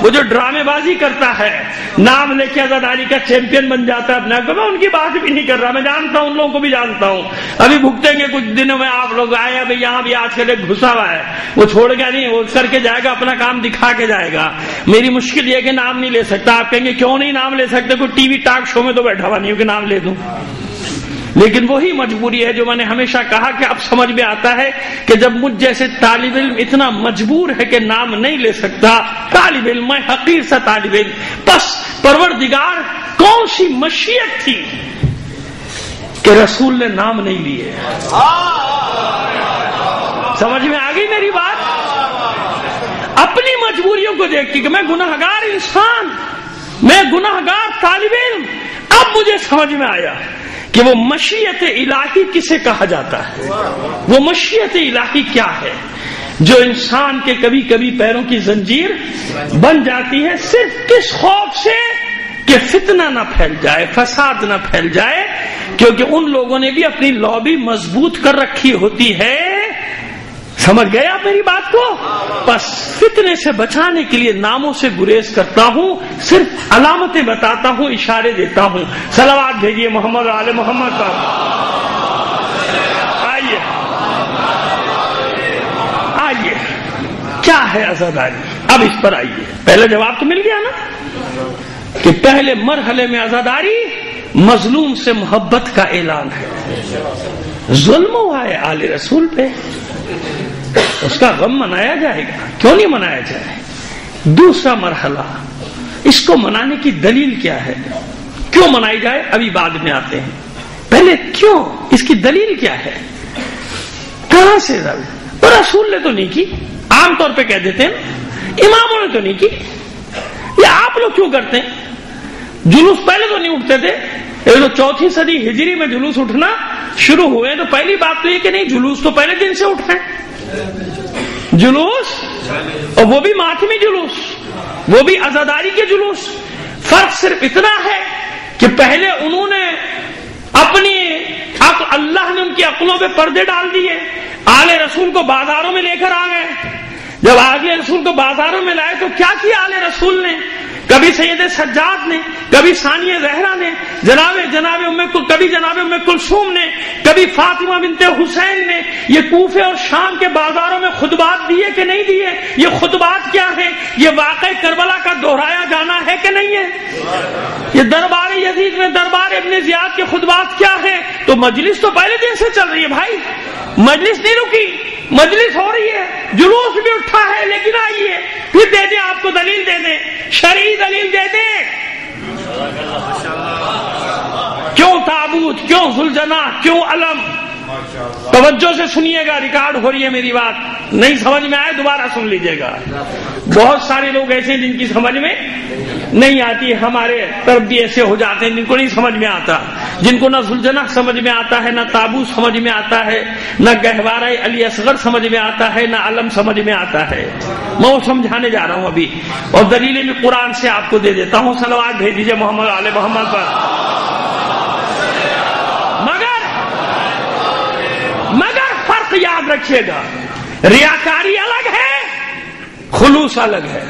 وہ جو ڈرامے بازی کرتا ہے، نام لے کے عزاداری کا چیمپئن بن جاتا ہے اپنے، میں ان کی بات بھی نہیں کر رہا، میں جانتا ہوں ان لوگوں کو بھی جانتا ہوں، ابھی بھگتیں گے کچھ دنوں میں۔ آپ لوگ آئے ابھی یہاں بھی آج کل ایک گھسا ہوا ہے، وہ چھوڑ گیا نہیں، وہ کر کے جائے گا، اپنا کام دکھا کے جائے گا۔ میری مشکل یہ کہ نام نہیں لے سکتا۔ آپ کہیں گے کیوں نہیں نام لے سکتے؟ کوئی ٹی وی ٹاک شو میں تو بیٹھا ہوا نہیں ہوں کہ نام لے دوں، لیکن وہی مجبوری ہے جو میں نے ہمیشہ کہا کہ اب سمجھ میں آتا ہے کہ جب مجھ جیسے طالب علم اتنا مجبور ہے کہ نام نہیں لے سکتا، طالب علم، میں حقیر سا طالب علم، بس پروردگار کون سی مشیت تھی کہ رسول نے نام نہیں لیے؟ سمجھ میں آ گئی میری بات؟ اپنی مجبوریوں کو دیکھ کے کہ میں گناہگار انسان، میں گناہگار طالب علم، اب مجھے سمجھ میں آیا کہ وہ مشیت الہی کسے کہا جاتا ہے۔ وہ مشیت الہی کیا ہے جو انسان کے کبھی کبھی پیروں کی زنجیر بن جاتی ہے، صرف کس خوف سے کہ فتنہ نہ پھیل جائے، فساد نہ پھیل جائے، کیونکہ ان لوگوں نے بھی اپنی لابی مضبوط کر رکھی ہوتی ہے۔ سمجھ گئے آپ میری بات کو؟ بس فتنے سے بچانے کے لیے ناموں سے گریز کرتا ہوں، صرف علامتیں بتاتا ہوں، اشارے دیتا ہوں۔ صلوات بھیجیے محمد آل محمد پر۔ آئیے آئیے، کیا ہے عزاداری؟ اب اس پر آئیے۔ پہلے جواب تو مل گیا نا کہ پہلے مرحلے میں عزاداری مظلوم سے محبت کا اعلان ہے۔ ظلم ہوا ہے آل رسول پہ، اس کا غم منایا جائے گا، کیوں نہیں منایا جائے؟ دوسرا مرحلہ، اس کو منانے کی دلیل کیا ہے؟ کیوں منائی جائے ابھی بعد میں آتے ہیں، پہلے کیوں، اس کی دلیل کیا ہے؟ کہاں سے؟ رسول نے تو نہیں کی، عام طور پہ کہہ دیتے ہیں اماموں نے تو نہیں کی، یہ آپ لوگ کیوں کرتے ہیں؟ جلوس پہلے تو نہیں اٹھتے تھے، یہ تو 4 صدی ہجری میں جلوس اٹھنا شروع ہوئے، تو پہلی بات تو یہ کہ نہیں، جلوس تو پہلے دن سے اٹھے، جلوس، اور وہ بھی ماتمی جلوس، وہ بھی عزاداری کے جلوس۔ فرق صرف اتنا ہے کہ پہلے انہوں نے اپنی اللہ نے ان کی عقلوں پہ پردے ڈال دیے، آل رسول کو بازاروں میں لے کر آ گئے۔ جب آل رسول کو بازاروں میں لائے تو کیا کیا آل رسول نے؟ کبھی سید سجاد نے، کبھی ثانیہ زہرا نے، کبھی جناب ام کلثوم نے، کبھی فاطمہ بنت حسین نے، یہ کوفے اور شام کے بازاروں میں خطبات دیے کہ نہیں دیے؟ یہ خطبات کیا ہے؟ یہ واقعہ کربلا کا دہرایا جانا ہے کہ نہیں ہے؟ یہ دربار یزید میں دربار ابن زیاد کے خطبات کیا ہے؟ تو مجلس تو پہلے دن سے چل رہی ہے بھائی، مجلس نہیں رکی، مجلس ہو رہی ہے، جلوس بھی اٹھا ہے، لیکن آئیے پھر دے دیں، آپ کو دلیل دے دیں، شرعی دلیل دے دیں۔ کیوں تابوت، کیوں ذوالجناح، کیوں علم؟ توجہ سے سنیے گا، ریکارڈ ہو رہی ہے میری بات، نہیں سمجھ میں آئے دوبارہ سن لیجیے گا۔ بہت سارے لوگ ایسے ہیں جن کی سمجھ میں نہیں آتی، ہمارے طرف بھی ایسے ہو جاتے ہیں جن کو نہیں سمجھ میں آتا، جن کو نہ ذوالجناح سمجھ میں آتا ہے، نہ تابوت سمجھ میں آتا ہے، نہ گہوارہ علی اصغر سمجھ میں آتا ہے، نہ علم سمجھ میں آتا ہے۔ میں وہ سمجھانے جا رہا ہوں ابھی، اور دلیلیں بھی قرآن سے آپ کو دے دیتا ہوں۔ صلوات بھیج دیجیے محمد آل محمد پر۔ مگر فرق یاد رکھیے گا، ریاکاری الگ ہے، خلوص الگ ہے۔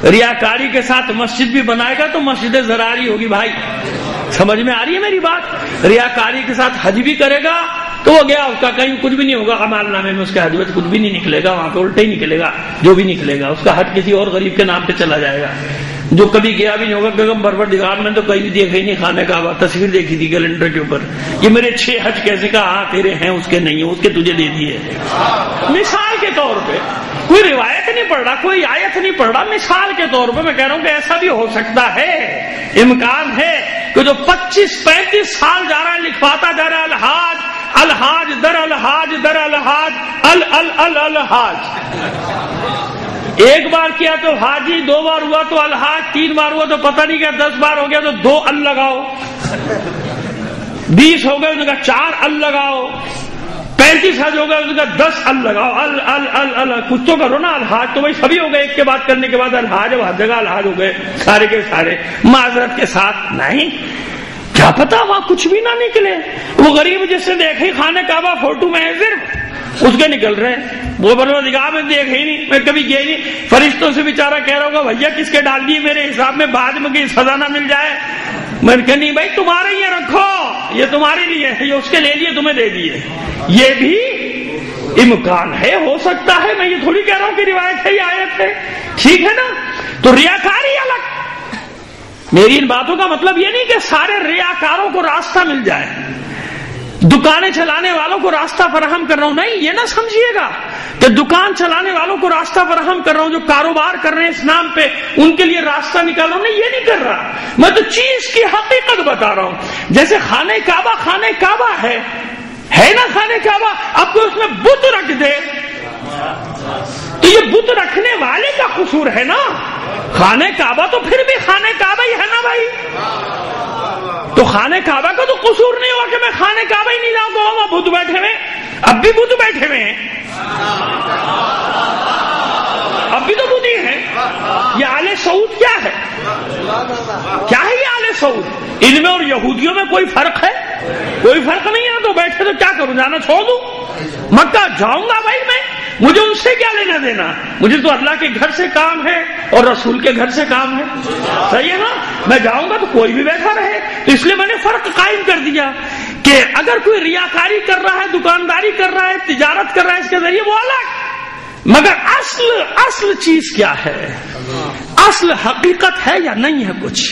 ریاکاری کے ساتھ مسجد بھی بنائے گا تو مسجد زراری ہوگی بھائی. سمجھ میں آ رہی ہے میری بات؟ ریاکاری کے ساتھ حج بھی کرے گا تو وہ گیا، اس کا کہیں کچھ بھی نہیں ہوگا، اعمال نامے میں اس کے حج میں کچھ بھی نہیں نکلے گا، وہاں پہ الٹا ہی نکلے گا. جو بھی نکلے گا اس کا حج کسی اور غریب کے نام پہ چلا جائے گا جو کبھی گیا بھی نہیں ہوگا. بیگم پروردگار میں تو کہیں دیکھا ہی نہیں خانہ کعبہ، تصویر دیکھی تھی کیلنڈر کے اوپر، یہ میرے 6 حج کیسے کہا؟ ہاں تیرے ہیں، اس کے نہیں ہیں، اس کے تجھے دے دیے. مثال کے طور پہ کوئی روایت نہیں پڑھ رہا، کوئی آیت نہیں پڑھ رہا، مثال کے طور پہ میں کہہ رہا ہوں کہ ایسا بھی ہو سکتا ہے، امکان ہے کہ جو 25-35 سال جا رہا ہے لکھواتا جا رہا ہے الحاج الحاج در الحاج در الحاج الحاج. ایک بار کیا تو حاجی، 2 بار ہوا تو الحاج، 3 بار ہوا تو پتہ نہیں کیا، 10 بار ہو گیا تو 2 ال لگاؤ، 20 ہو گئے ان کا 4 ال لگاؤ، 35 حج ہو گئے ان کا 10 ال لگاؤ. ال کچھ تو کرو نا. الحاج تو بھائی سبھی ہو گئے، ایک کے بعد کرنے کے بعد الحاج، اب ہر جگہ الحاج ہو گئے سارے کے سارے. معذرت کے ساتھ نہیں، کیا پتا وہاں کچھ بھی نہ نکلے. وہ غریب جس سے دیکھے خانہ کعبہ فوٹو میں ہے صرف، اس کے نکل رہے ہیں. وہ پروردگار میں دیکھے ہی نہیں، میں کبھی گیا ہی نہیں. فرشتوں سے بیچارہ کہہ رہا ہوگا بھیا کس کے ڈال دیے میرے حساب میں، بعد میں کہیں سزا نہ مل جائے. میں نے کہا نہیں بھائی تمہارے یہ رکھو، یہ تمہارے لیے ہے، یہ اس کے لے لیے تمہیں دے دیے. یہ بھی امکان ہے، ہو سکتا ہے. میں یہ تھوڑی کہہ رہا ہوں کہ روایت ہے یا آیت ہے، ٹھیک ہے نا. تو ریاکاری الگ. میری ان باتوں کا مطلب یہ نہیں کہ سارے ریاکاروں کو راستہ مل جائے، دکانیں چلانے والوں کو راستہ فراہم کر رہا ہوں، نہیں یہ نہ سمجھیے گا کہ دکان چلانے والوں کو راستہ فراہم کر رہا ہوں، جو کاروبار کر رہے ہیں اس نام پہ ان کے لیے راستہ نکال رہا ہوں، نہیں یہ نہیں کر رہا. میں تو چیز کی حقیقت بتا رہا ہوں. جیسے خانہ کعبہ ہے نا خانہ کعبہ، اب کوئی اس میں بت رکھ دے تو یہ بت رکھنے والے کا قصور ہے نا. خانہ کعبہ تو پھر بھی خانہ کعبہ ہی ہے نا بھائی. تو خانہ کعبہ کا تو قصور نہیں ہوا کہ میں خانہ کعبہ ہی نہیں جاؤں گا، وہاں بت بیٹھے ہوئے، اب بھی بت بیٹھے ہوئے ہیں، اب بھی تو بت ہی ہیں. یہ آل سعود کیا ہے؟ کیا ہے یہ آل سعود؟ ان میں اور یہودیوں میں کوئی فرق ہے؟ کوئی فرق نہیں ہے. تو بیٹھے تو کیا کروں، جانا چھوڑ دوں؟ مکہ جاؤں گا بھائی میں، مجھے ان سے کیا لینا دینا؟ مجھے تو اللہ کے گھر سے کام ہے اور رسول کے گھر سے کام ہے. صحیح ہے نا. میں جاؤں گا تو کوئی بھی بیٹھا رہے. تو اس لیے میں نے فرق قائم کر دیا کہ اگر کوئی ریاکاری کر رہا ہے، دکانداری کر رہا ہے، تجارت کر رہا ہے اس کے ذریعے، وہ الگ. مگر اصل چیز کیا ہے؟ اصل حقیقت ہے یا نہیں ہے کچھ؟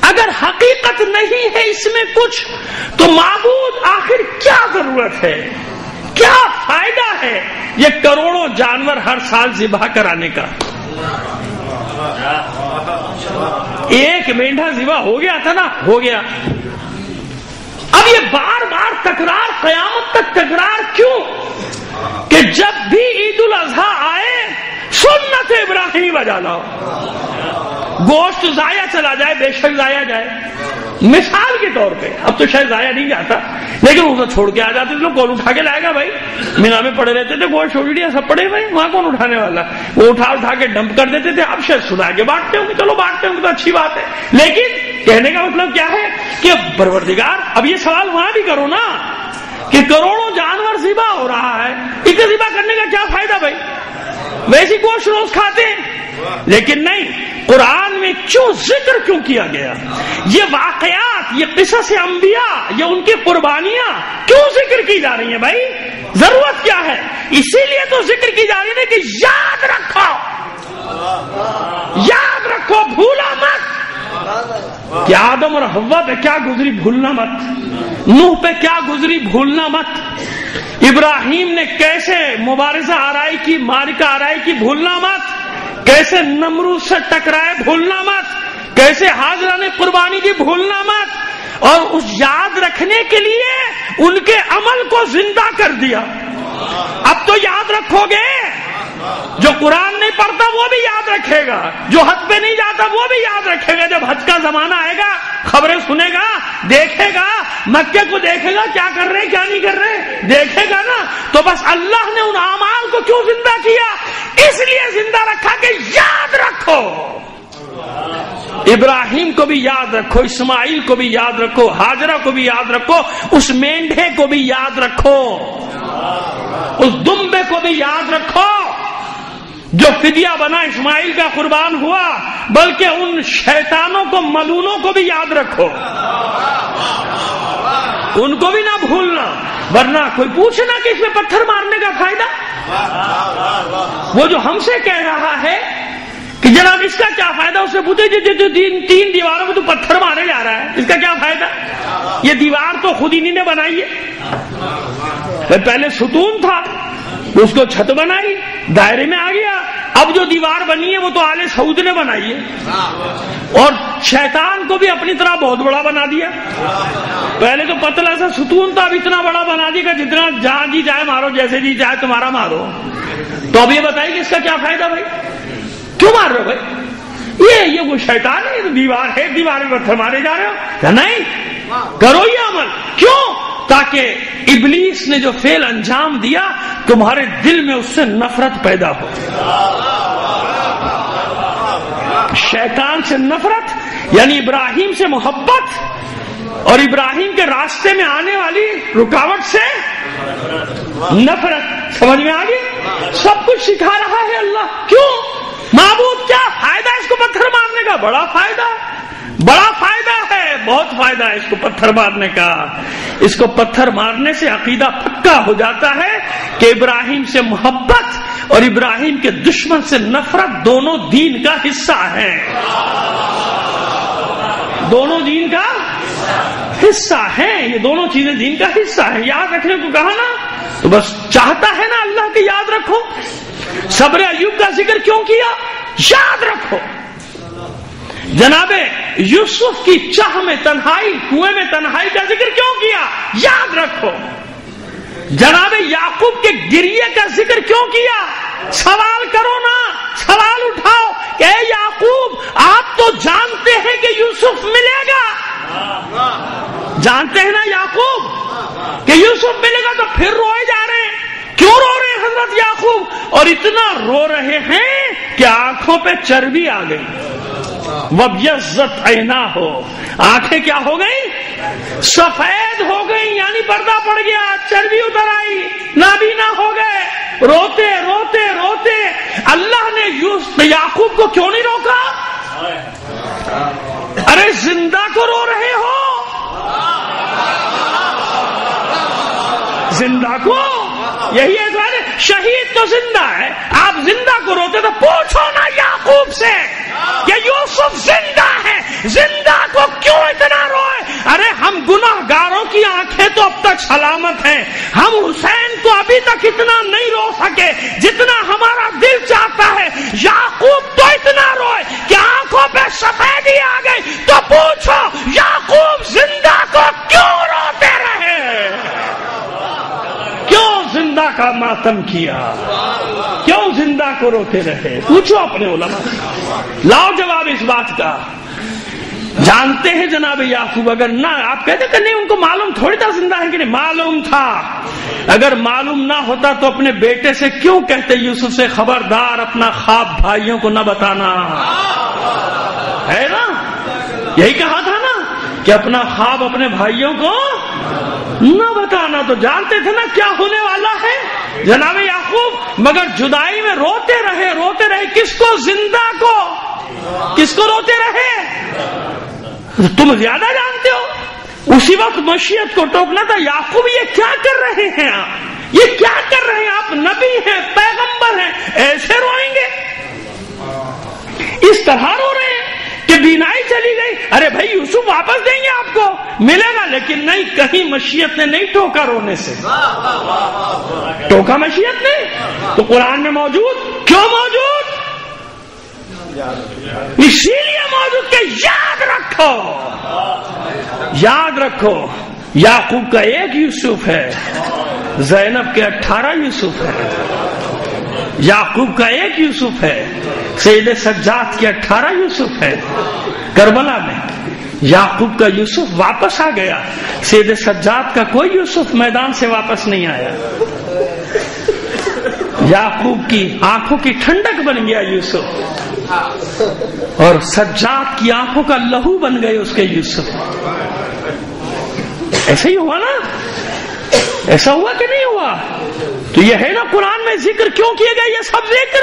اگر حقیقت نہیں ہے اس میں کچھ تو معبود آخر کیا ضرورت ہے، کیا فائدہ ہے یہ کروڑوں جانور ہر سال ذبح کرانے کا؟ 1 مینڈھا ذبح ہو گیا تھا نا، ہو گیا. اب یہ بار بار تکرار، قیامت تک تکرار کیوں؟ کہ جب بھی عید الاضحیٰ آئے سنت ابراہیم بجا لاؤ. گوشت ضائع چلا جائے، بے شک ضائع جائے، مثال کے طور پہ. اب تو شاید ضائع نہیں جاتا لیکن اسے چھوڑ کے آ جاتے لوگ، کون اٹھا کے لائے گا بھائی؟ مینا میں پڑے رہتے تھے گوشت چھوڑیاں سب پڑے بھائی، وہاں کون اٹھانے والا؟ وہ اٹھا کے ڈمپ کر دیتے تھے. اب شاید سنا کے بانٹتے ہوں گے، چلو بانٹتے ہوں گے تو اچھی بات ہے. لیکن کہنے کا مطلب کیا ہے کہ پروردگار، اب یہ سوال وہاں بھی کرو نا کہ کروڑوں جانور ذبح ہو رہا ہے، اسے ذبح کرنے کا کیا فائدہ بھائی؟ ویسی گوشت روز کھاتے ہیں. لیکن نہیں، قرآن میں کیوں ذکر کیوں کیا گیا؟ یہ واقعات، یہ قصص انبیاء، یہ ان کی قربانیاں کیوں ذکر کی جا رہی ہیں بھائی؟ ضرورت کیا ہے؟ اسی لیے تو ذکر کی جا رہی ہے کہ یاد رکھو، یاد رکھو، بھولا مت کہ آدم اور حوا پہ کیا گزری، بھولنا مت. نوح پہ کیا گزری، بھولنا مت. ابراہیم نے کیسے مبارزہ آرائی کی، معرکہ آرائی کی، بھولنا مت. کیسے نمرود سے ٹکرائے، بھولنا مت. کیسے حاجرہ نے قربانی کی، بھولنا مت. اور اس یاد رکھنے کے لیے ان کے عمل کو زندہ کر دیا. اب تو یاد رکھو گے، جو قرآن نہیں پڑھتا وہ بھی یاد رکھے گا، جو حج پہ نہیں جاتا وہ بھی یاد رکھے گا. جب حج کا زمانہ آئے گا خبریں سنے گا، دیکھے گا، مکے کو دیکھے گا کیا کر رہے کیا نہیں کر رہے، دیکھے گا نا. تو بس اللہ نے ان اعمال کو کیوں زندہ کیا؟ اس لیے زندہ رکھا کہ یاد رکھو. ابراہیم کو بھی یاد رکھو، اسماعیل کو بھی یاد رکھو، ہاجرہ کو بھی یاد رکھو، اس مینڈھے کو بھی یاد رکھو، اس دمبے کو بھی یاد رکھو جو فدیہ بنا اسماعیل کا قربان ہوا، بلکہ ان شیطانوں کو، ملونوں کو بھی یاد رکھو، ان کو بھی نہ بھولنا، ورنہ کوئی پوچھنا کہ اس میں پتھر مارنے کا فائدہ؟ وہ جو ہم سے کہہ رہا ہے کہ جناب اس کا کیا فائدہ، اس سے پوچھے جو تین دیواروں میں تو پتھر مارے جا رہا ہے، اس کا کیا فائدہ؟ یہ دیوار تو خود انہی نے بنائی ہے، پہلے ستون تھا، اس کو چھت بنائی، دائرے میں آ گیا، اب جو دیوار بنی ہے وہ تو آل سعود نے بنائی ہے، اور شیطان کو بھی اپنی طرح بہت بڑا بنا دیا۔ پہلے تو پتلا سا ستون تھا، اب اتنا بڑا بنا دیا کہ جتنا جہاں جی چاہے مارو، جیسے جی چاہے تمہارا مارو۔ تو اب یہ بتائیے کہ اس کا کیا فائدہ بھائی؟ کیوں مار رہے ہو بھائی؟ یہ وہ شیطان ہے، دیوار ہے، دیوار میں پتھر مارے جا رہے ہو؟ کہ نہیں، کرو یہ عمل۔ کیوں؟ تاکہ ابلیس نے جو فعل انجام دیا تمہارے دل میں اس سے نفرت پیدا ہو۔ شیطان سے نفرت یعنی ابراہیم سے محبت، اور ابراہیم کے راستے میں آنے والی رکاوٹ سے نفرت۔ سمجھ میں آ گئی؟ سب کچھ سکھا رہا ہے اللہ۔ کیوں؟ معبود کیا فائدہ اس کو پتھر مارنے کا؟ بڑا فائدہ، بڑا فائدہ ہے، بہت فائدہ ہے اس کو پتھر مارنے کا۔ اس کو پتھر مارنے سے عقیدہ پکا ہو جاتا ہے کہ ابراہیم سے محبت اور ابراہیم کے دشمن سے نفرت دونوں دین کا حصہ ہیں، دونوں دین کا حصہ ہیں، یہ دونوں چیزیں دین کا حصہ ہیں۔ یاد رکھنے کو کہا نا، تو بس چاہتا ہے نا اللہ کہ یاد رکھو۔ صبر ایوب کا ذکر کیوں کیا؟ یاد رکھو۔ جناب یوسف کی چاہ میں تنہائی، کنویں میں تنہائی کا ذکر کیوں کیا؟ یاد رکھو۔ جناب یعقوب کے گریے کا ذکر کیوں کیا؟ سوال کرو نا، سوال اٹھاؤ کہ اے یعقوب، آپ تو جانتے ہیں کہ یوسف ملے گا، جانتے ہیں نا یعقوب کہ یوسف ملے گا، تو پھر روئے جا رہے ہیں۔ کیوں رو رہے ہیں حضرت یعقوب؟ اور اتنا رو رہے ہیں کہ آنکھوں پہ چربی آ گئی۔ وَابْيَضَّتْ عَيْنَاهُ، آنکھیں کیا ہو گئی؟ سفید ہو گئی، یعنی پردہ پڑ گیا، چربی اتر آئی، نابینا ہو گئے، روتے روتے روتے۔ اللہ نے یعقوب کو کیوں نہیں روکا؟ ارے زندہ کو رو رہے ہو، زندہ کو، یہی ہے شہید تو زندہ ہے، آپ زندہ کو روتے تو پوچھو نا یعقوب سے کہ یوسف زندہ ہے، زندہ کو کیوں اتنا روئے؟ ارے ہم گناہ گاروں کی آنکھیں تو اب تک سلامت ہیں، ہم حسین کو ابھی تک اتنا نہیں رو سکے جتنا ہمارا دل چاہتا ہے۔ یعقوب تو اتنا روئے کہ آنکھوں پہ سفیدی آ گئی، تو پوچھو یعقوب زندہ کو کیوں روتے رہے؟ کیوں زندہ کا ماتم کیا؟ کیوں زندہ کو روتے رہے؟ پوچھو اپنے علماء، لاؤ جواب اس بات کا۔ جانتے ہیں جناب یعقوب، اگر نہ آپ کہتے کہ نہیں ان کو معلوم تھوڑی تھا زندہ ہے کہ نہیں، معلوم تھا۔ اگر معلوم نہ ہوتا تو اپنے بیٹے سے کیوں کہتے یوسف سے خبردار اپنا خواب بھائیوں کو نہ بتانا؟ ہے نا، یہی کہا تھا نا کہ اپنا خواب اپنے بھائیوں کو نہ بتانا۔ تو جانتے تھے نا کیا ہونے والا ہے جناب یعقوب، مگر جدائی میں روتے رہے، روتے رہے۔ کس کو؟ زندہ کو۔ کس کو روتے رہے؟ تم زیادہ جانتے ہو۔ اسی وقت مشیت کو ٹوکنا تھا، یعقوب یہ کیا کر رہے ہیں آپ؟ یہ کیا کر رہے ہیں آپ؟ نبی ہیں، پیغمبر ہیں، ایسے روئیں گے؟ اس طرح رو رہے ہیں کہ بینائی چلی گئی۔ ارے بھائی یوسف واپس دیں گے آپ کو، ملے گا، لیکن نہیں، کہیں مشیت نے نہیں ٹوکا رونے سے، ٹوکا مشیت نے تو قرآن میں موجود۔ کیوں موجود؟ اسی لیے موجود کہ یاد رکھو، یاد رکھو یعقوب کا ایک یوسف ہے، زینب کے 18 یوسف ہے۔ یعقوب کا ایک یوسف ہے، سید سجاد کے 18 یوسف ہے۔ کربلا میں یعقوب کا یوسف واپس آ گیا، سید سجاد کا کوئی یوسف میدان سے واپس نہیں آیا۔ یعقوب کی آنکھوں کی ٹھنڈک بن گیا یوسف، اور سجاد کی آنکھوں کا لہو بن گئے اس کے یوسف۔ ایسا ہی ہوا نا؟ ایسا ہوا کہ نہیں ہوا؟ تو یہ ہے نا قرآن میں ذکر کیوں کیے گئے یہ سب ذکر؟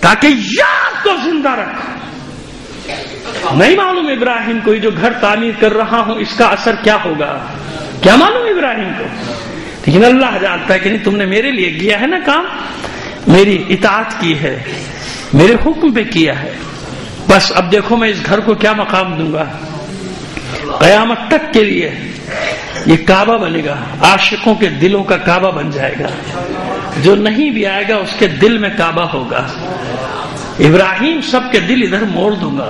تاکہ یاد کو زندہ رکھو. نہیں معلوم ابراہیم کو جو گھر تعمیر کر رہا ہوں اس کا اثر کیا ہوگا, کیا معلوم ابراہیم کو, لیکن اللہ جانتا ہے کہ نہیں تم نے میرے لیے کیا ہے نا کام, میری اطاعت کی ہے, میرے حکم پہ کیا ہے, بس اب دیکھو میں اس گھر کو کیا مقام دوں گا. قیامت تک کے لیے یہ کعبہ بنے گا, عاشقوں کے دلوں کا کعبہ بن جائے گا, جو نہیں بھی آئے گا اس کے دل میں کعبہ ہوگا. ابراہیم سب کے دل ادھر موڑ دوں گا,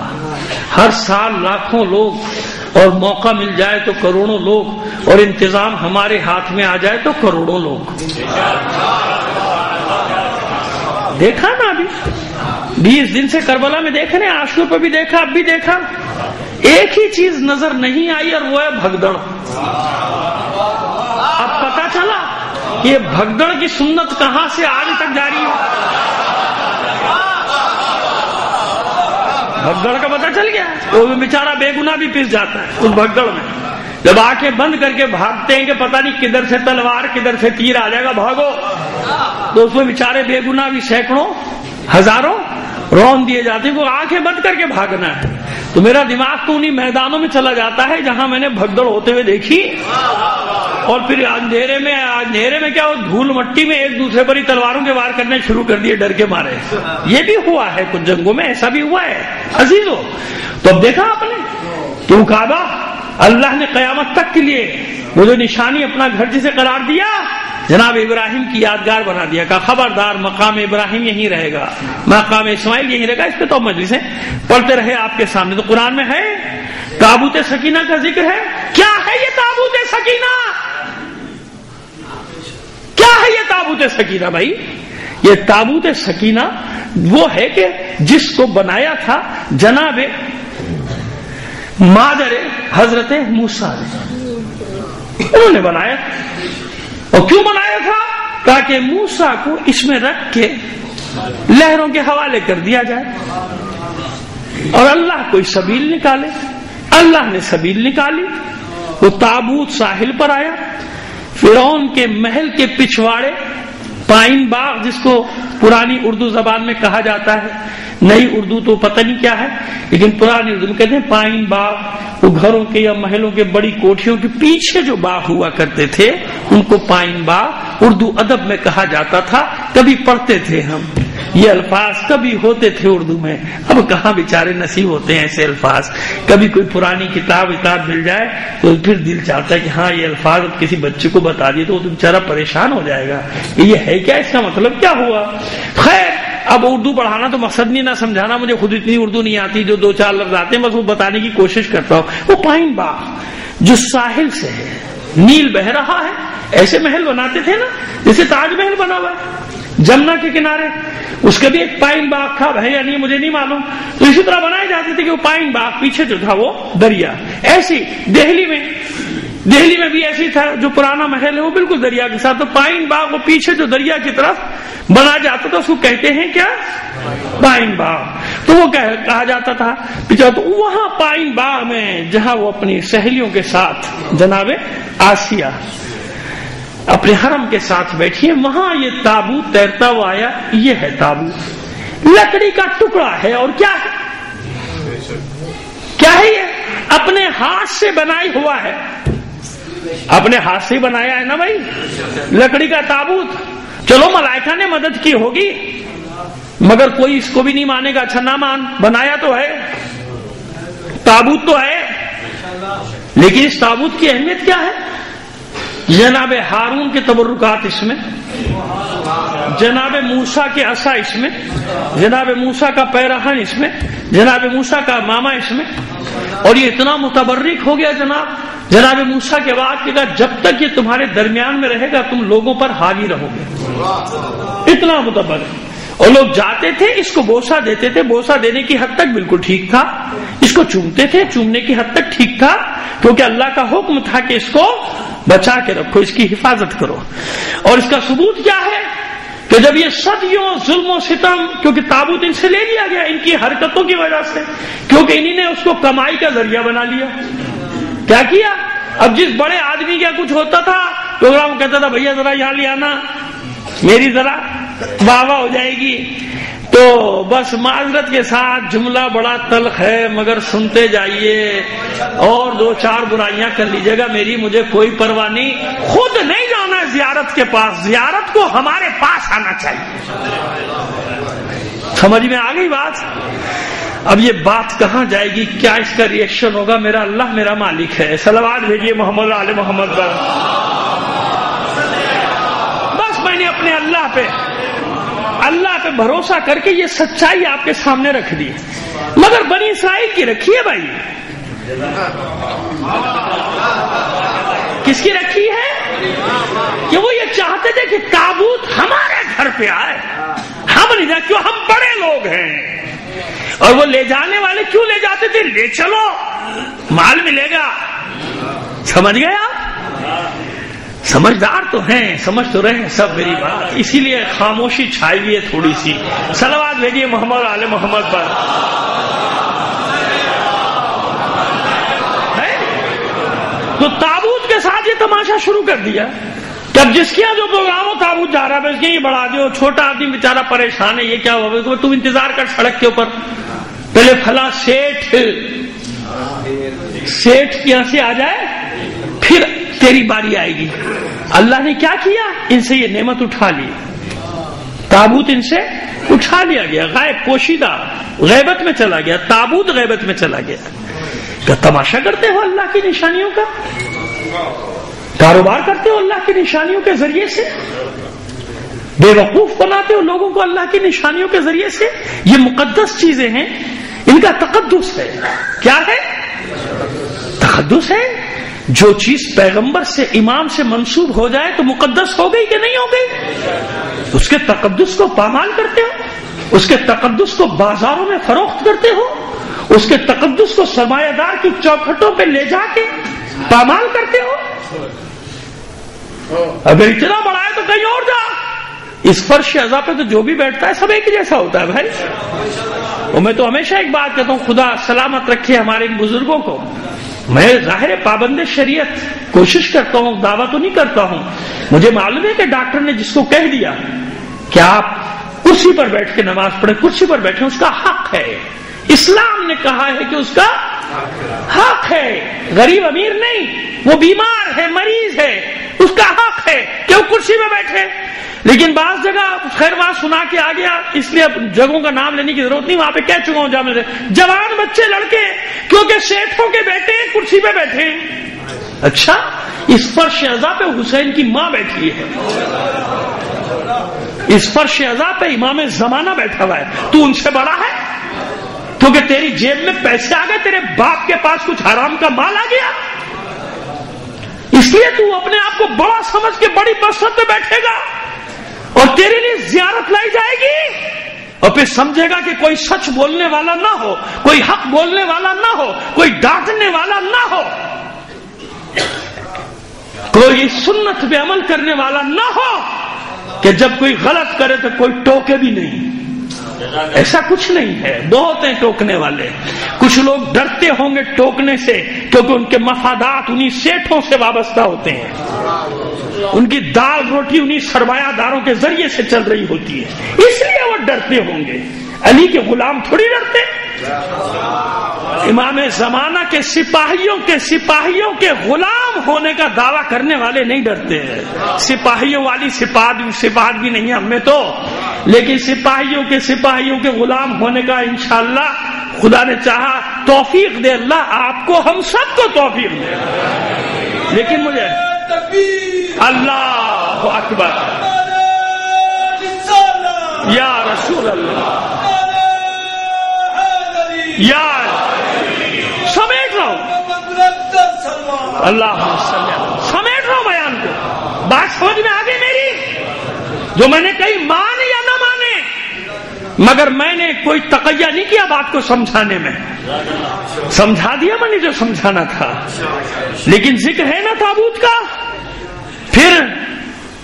ہر سال لاکھوں لوگ اور موقع مل جائے تو کروڑوں لوگ اور انتظام ہمارے ہاتھ میں آ جائے تو کروڑوں لوگ. دیکھا نا ابھی 20 دن سے کربلا میں دیکھ رہے ہیں, عاشقوں پہ بھی دیکھا, اب بھی دیکھا, ایک ہی چیز نظر نہیں آئی اور وہ ہے بھگدڑ. اب پتا چلا کہ یہ بھگدڑ کی سنت کہاں سے آج تک جاری ہے. بھگدڑ کا پتا چل گیا, وہ بیچارہ بے گناہ بھی پس جاتا ہے اس بھگدڑ میں. جب آنکھیں بند کر کے بھاگتے ہیں کہ پتہ نہیں کدھر سے تلوار کدھر سے تیر آ جائے گا, بھاگو, تو اس میں بیچارے بے گناہ بھی سینکڑوں ہزاروں رون دیے جاتے ہیں. وہ آنکھیں بند کر کے بھاگنا ہے. تو میرا دماغ تو انہیں میدانوں میں چلا جاتا ہے جہاں میں نے بھگدڑ ہوتے ہوئے دیکھی, اور پھر اندھیرے میں کیا, وہ دھول مٹی میں ایک دوسرے پر ہی تلواروں کے وار کرنے شروع کر دیے ڈر کے مارے. یہ بھی ہوا ہے کچھ جنگوں میں, ایسا بھی ہوا ہے عزیزو. تو اب دیکھا آپ نے کیوں کعبہ اللہ نے قیامت تک کے لیے وہ جو نشانی اپنا گھر جسے قرار دیا, جناب ابراہیم کی یادگار بنا دیا. کہا خبردار مقام ابراہیم یہیں رہے گا, مقام اسماعیل یہیں رہے گا. اس پہ تو مجلسیں پڑھتے رہے آپ کے سامنے. تو قرآن میں ہے تابوت سکینہ کا ذکر ہے. کیا ہے یہ تابوت سکینہ, کیا ہے یہ تابوت سکینہ بھائی؟ یہ تابوت سکینہ وہ ہے کہ جس کو بنایا تھا جناب مادر حضرت موسیٰ نے, انہوں نے بنایا. اور کیوں بنایا تھا؟ تاکہ موسیٰ کو اس میں رکھ کے لہروں کے حوالے کر دیا جائے اور اللہ کوئی سبیل نکالے. اللہ نے سبیل نکالی, وہ تابوت ساحل پر آیا. فرعون کے محل کے پچھواڑے پائن باغ, جس کو پرانی اردو زبان میں کہا جاتا ہے, نئی اردو تو پتہ نہیں کیا ہے, لیکن پرانی اردو میں کہتے ہیں پائن باغ. وہ گھروں کے یا محلوں کے بڑی کوٹھیوں کے پیچھے جو باغ ہوا کرتے تھے ان کو پائن باغ اردو ادب میں کہا جاتا تھا. کبھی پڑھتے تھے ہم یہ الفاظ, کبھی ہوتے تھے اردو میں, اب کہاں بیچارے نصیب ہوتے ہیں ایسے الفاظ. کبھی کوئی پرانی کتاب مل جائے تو پھر دل چاہتا ہے کہ ہاں یہ الفاظ اب کسی بچے کو بتا دیے تو وہ بیچارہ پریشان ہو جائے گا, یہ ہے کیا, اس کا مطلب کیا ہوا. خیر اب اردو پڑھانا تو مقصد نہیں, نہ سمجھانا, مجھے خود اتنی اردو نہیں آتی, جو 2-4 لفظ آتے ہیں بس وہ بتانے کی کوشش کرتا ہوں. وہ پائن باغ جو ساحل سے ہے, نیل بہ رہا ہے, ایسے محل بناتے تھے نا جیسے تاج محل بنا ہوا ہے جمنا کے کنارے, اس کا بھی ایک پائن باغ تھا, ہے یا نہیں مجھے نہیں معلوم. تو اسی طرح بنائے جاتے تھے کہ وہ پائن باغ پیچھے جو تھا وہ دریا. ایسی دہلی میں بھی ایسی تھا, جو پرانا محل ہے وہ بالکل دریا کے ساتھ. تو پائن باغ وہ پیچھے جو دریا کی طرف بنا جاتا تھا اس کو کہتے ہیں کیا, پائن باغ. تو وہ کہا جاتا تھا پیچھے. تو وہاں پائن باغ میں جہاں وہ اپنی سہیلیوں کے ساتھ جناب آسیہ اپنے حرم کے ساتھ بیٹھی ہے, وہاں یہ تابوت تیرتا ہوا آیا. یہ ہے تابوت, لکڑی کا ٹکڑا ہے. اور کیا ہے یہ اپنے ہاتھ سے بنائی ہوا ہے, اپنے ہاتھ سے بنایا ہے نا بھائی, لکڑی کا تابوت. چلو ملائکہ نے مدد کی ہوگی مگر کوئی اس کو بھی نہیں مانے گا. اچھا نہ مان, بنایا تو ہے, تابوت تو ہے, لیکن اس تابوت کی اہمیت کیا ہے؟ جناب ہارون کے تبرکات اس میں, جناب موسیٰ کے عصا اس میں, جناب موسیٰ کا پیرہن اس میں, جناب موسیٰ کا امامہ اس میں. اور یہ اتنا متبرک ہو گیا جناب موسیٰ کے بعد کہ جب تک یہ تمہارے درمیان میں رہے گا تم لوگوں پر حاوی رہو گے. اتنا متبرک. اور لوگ جاتے تھے اس کو بوسہ دیتے تھے, بوسہ دینے کی حد تک بالکل ٹھیک تھا. اس کو چومتے تھے, چومنے کی حد تک ٹھیک تھا, کیونکہ اللہ کا حکم تھا کہ اس کو بچا کے رکھو, اس کی حفاظت کرو. اور اس کا ثبوت کیا ہے کہ جب یہ صدیوں ظلم و ستم, کیونکہ تابوت ان سے لے لیا گیا ان کی حرکتوں کی وجہ سے, کیونکہ انہی نے اس کو کمائی کا ذریعہ بنا لیا. کیا کیا؟ اب جس بڑے آدمی کا کچھ ہوتا تھا پروگرام کہتا تھا بھیا ذرا یہاں لے آنا, میری ذرا واہ واہ ہو جائے گی. تو بس معذرت کے ساتھ جملہ بڑا تلخ ہے مگر سنتے جائیے اور 2-4 برائیاں کر لیجیے گا، میری مجھے کوئی پرواہ نہیں. خود نہیں جانا زیارت کے پاس، زیارت کو ہمارے پاس آنا چاہیے. سمجھ میں آ گئی بات؟ اب یہ بات کہاں جائے گی، کیا اس کا ریئیکشن ہوگا؟ میرا اللہ میرا مالک ہے. صلوات بھیجیے محمد آل محمد پر. بس میں نے اپنے اللہ پہ بھروسہ کر کے یہ سچائی آپ کے سامنے رکھ دی، مگر بنی اسرائیل کی رکھی ہے بھائی. کس کی رکھی ہے؟ کہ وہ یہ چاہتے تھے کہ تابوت ہمارے گھر پہ آئے، ہم نہیں جا، کیوں؟ ہم بڑے لوگ ہیں. اور وہ لے جانے والے کیوں لے جاتے تھے؟ لے چلو مال ملے گا. سمجھ گئے آپ؟ سمجھدار تو ہیں، سمجھ تو رہے ہیں سب میری بات، اسی لیے خاموشی چھائی ہوئی ہے تھوڑی سی. صلوات بھیجیے محمد آل محمد پر. تو تابوت کے ساتھ یہ تماشا شروع کر دیا کہ اب جس کے یہاں جو پروگرام ہو تابوت جا رہا ہے، اس کے یہ بڑھا دو. چھوٹا آدمی بیچارہ پریشان ہے، یہ کیا ہوا؟ تم انتظار کر سڑک کے اوپر، پہلے فلاں سیٹھ کے یہاں سے آ جائے پھر تیری باری آئے گی. اللہ نے کیا کیا؟ ان سے یہ نعمت اٹھا لی، تابوت ان سے اٹھا لیا گیا، غائب پوشیدہ غیبت میں چلا گیا، تابوت غیبت میں چلا گیا. کیا تماشا کرتے ہو اللہ کی نشانیوں کا؟ کاروبار کرتے ہو اللہ کی نشانیوں کے ذریعے سے؟ بے وقوف بناتے ہو لوگوں کو اللہ کی نشانیوں کے ذریعے سے؟ یہ مقدس چیزیں ہیں، ان کا تقدس ہے. کیا ہے؟ تقدس ہے. جو چیز پیغمبر سے امام سے منسوب ہو جائے تو مقدس ہو گئی کہ نہیں ہو گئی؟ اس کے تقدس کو پامال کرتے ہو، اس کے تقدس کو بازاروں میں فروخت کرتے ہو، اس کے تقدس کو سرمایہ دار کی چوکھٹوں پہ لے جا کے پامال کرتے ہو. اگر اتنا بڑا ہے تو کہیں اور جا. اس فرش عزا پہ تو جو بھی بیٹھتا ہے سب ایک جیسا ہوتا ہے بھائی. اور میں تو ہمیشہ ایک بات کہتا ہوں، خدا سلامت رکھے ہمارے ان بزرگوں کو. میں ظاہر پابند شریعت کوشش کرتا ہوں، دعویٰ تو نہیں کرتا ہوں. مجھے معلوم ہے کہ ڈاکٹر نے جس کو کہہ دیا کہ آپ کرسی پر بیٹھ کے نماز پڑھیں، کرسی پر بیٹھیں، اس کا حق ہے. اسلام نے کہا ہے کہ اس کا حق ہے. غریب امیر نہیں، وہ بیمار ہے، مریض ہے، اس کا حق ہے کہ وہ کرسی میں بیٹھے. لیکن بعض جگہ خیر بات سنا کے آ گیا، اس لیے اب جگہوں کا نام لینے کی ضرورت نہیں، وہاں پہ کہہ چکا ہوں جامع سے، جوان بچے لڑکے کیونکہ سیٹھوں کے بیٹے کرسی پہ بیٹھے. اچھا، اس فرش عزا پہ حسین کی ماں بیٹھی ہے، اس فرش عزا پہ امام زمانہ بیٹھا ہوا ہے. تو ان سے بڑا ہے کیونکہ تیری جیب میں پیسے آ گئے، تیرے باپ کے پاس کچھ حرام کا مال آ گیا، اس لیے تو اپنے آپ کو بڑا سمجھ کے بڑی مسجد میں بیٹھے گا اور تیرے لیے زیارت لائی جائے گی. اور پھر سمجھے گا کہ کوئی سچ بولنے والا نہ ہو، کوئی حق بولنے والا نہ ہو، کوئی ڈانٹنے والا نہ ہو، کوئی سنت پہ عمل کرنے والا نہ ہو کہ جب کوئی غلط کرے تو کوئی ٹوکے بھی نہیں. ایسا کچھ نہیں ہے. بہت ہیں ٹوکنے والے. کچھ لوگ ڈرتے ہوں گے ٹوکنے سے کیونکہ ان کے مفادات انہی سیٹھوں سے وابستہ ہوتے ہیں، ان کی دال روٹی انہی سرمایہ داروں کے ذریعے سے چل رہی ہوتی ہے، اس لیے وہ ڈرتے ہوں گے. علی کے غلام تھوڑی ڈرتے. امام زمانہ کے سپاہیوں کے غلام ہونے کا دعویٰ کرنے والے نہیں ڈرتے ہیں. سپاہیوں والی صفات بھی نہیں ہے ہم میں تو، لیکن سپاہیوں کے غلام ہونے کا انشاءاللہ خدا نے چاہا توفیق دے اللہ آپ کو، ہم سب کو توفیق دے. لیکن مجھے اللہ اکبر یا رسول اللہ یا سمیٹ رہا ہوں، اللہ سمیٹ رہا ہوں بیان کو. بات سمجھ میں آ گئی میری؟ جو میں نے کہی مان یا نہ مانے، مگر میں نے کوئی تقیہ نہیں کیا بات کو سمجھانے میں. سمجھا دیا میں نے جو سمجھانا تھا، لیکن ذکر ہے نا تابوت کا. پھر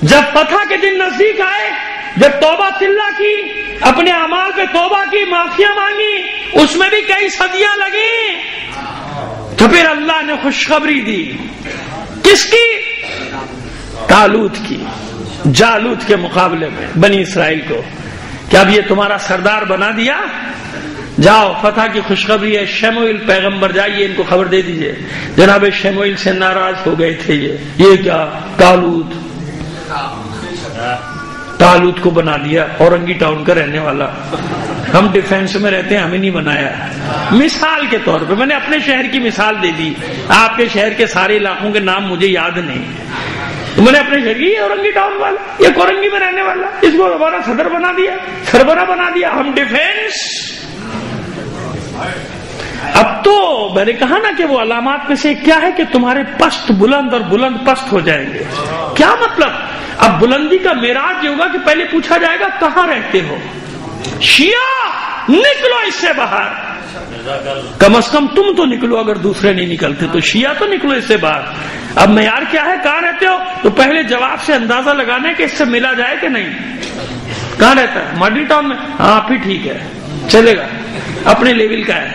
جب فتح کے دن نزدیک آئے، جب توبہ تلہ کی، اپنے اعمال پہ توبہ کی، معافیاں مانگی، اس میں بھی کئی صدیاں لگیں، تو پھر اللہ نے خوشخبری دی. کس کی؟ طالوت کی، جالوت کے مقابلے میں بنی اسرائیل کو، کہ اب یہ تمہارا سردار بنا دیا، جاؤ فتح کی خوشخبری ہے، شموئیل پیغمبر جائیے ان کو خبر دے دیجئے جناب شموئیل سے ناراض ہو گئے تھے، یہ کیا طالوت کو بنا دیا اورنگی ٹاؤن کا رہنے والا، ہم ڈیفینس میں رہتے ہیں ہمیں نہیں بنایا۔ مثال کے طور پہ میں نے اپنے شہر کی مثال دے دی، آپ کے شہر کے سارے علاقوں کے نام مجھے یاد نہیں، تو میں نے اپنے شہر کی یہ اورنگی ٹاؤن والا، یہ کورنگی میں رہنے والا، اس کو ہمارا صدر بنا دیا، سربراہ بنا دیا، ہم ڈیفینس۔ اب تو میں نے کہا نا کہ وہ علامات میں سے کیا ہے کہ تمہارے پست بلند اور بلند پست ہو جائیں گے۔ کیا مطلب؟ اب بلندی کا معراج یہ ہوگا کہ پہلے پوچھا جائے گا کہاں رہتے ہو، شیعہ نکلو اس سے باہر، کم از کم تم تو نکلو، اگر دوسرے نہیں نکلتے تو شیعہ تو نکلو اس سے باہر۔ اب معیار کیا ہے؟ کہاں رہتے ہو؟ تو پہلے جواب سے اندازہ لگانے کہ اس سے ملا جائے کہ نہیں۔ کہاں رہتا ہے؟ ماڈل ٹاؤن میں، ہاں پھر ٹھیک ہے چلے گا، اپنے لیول کا ہے۔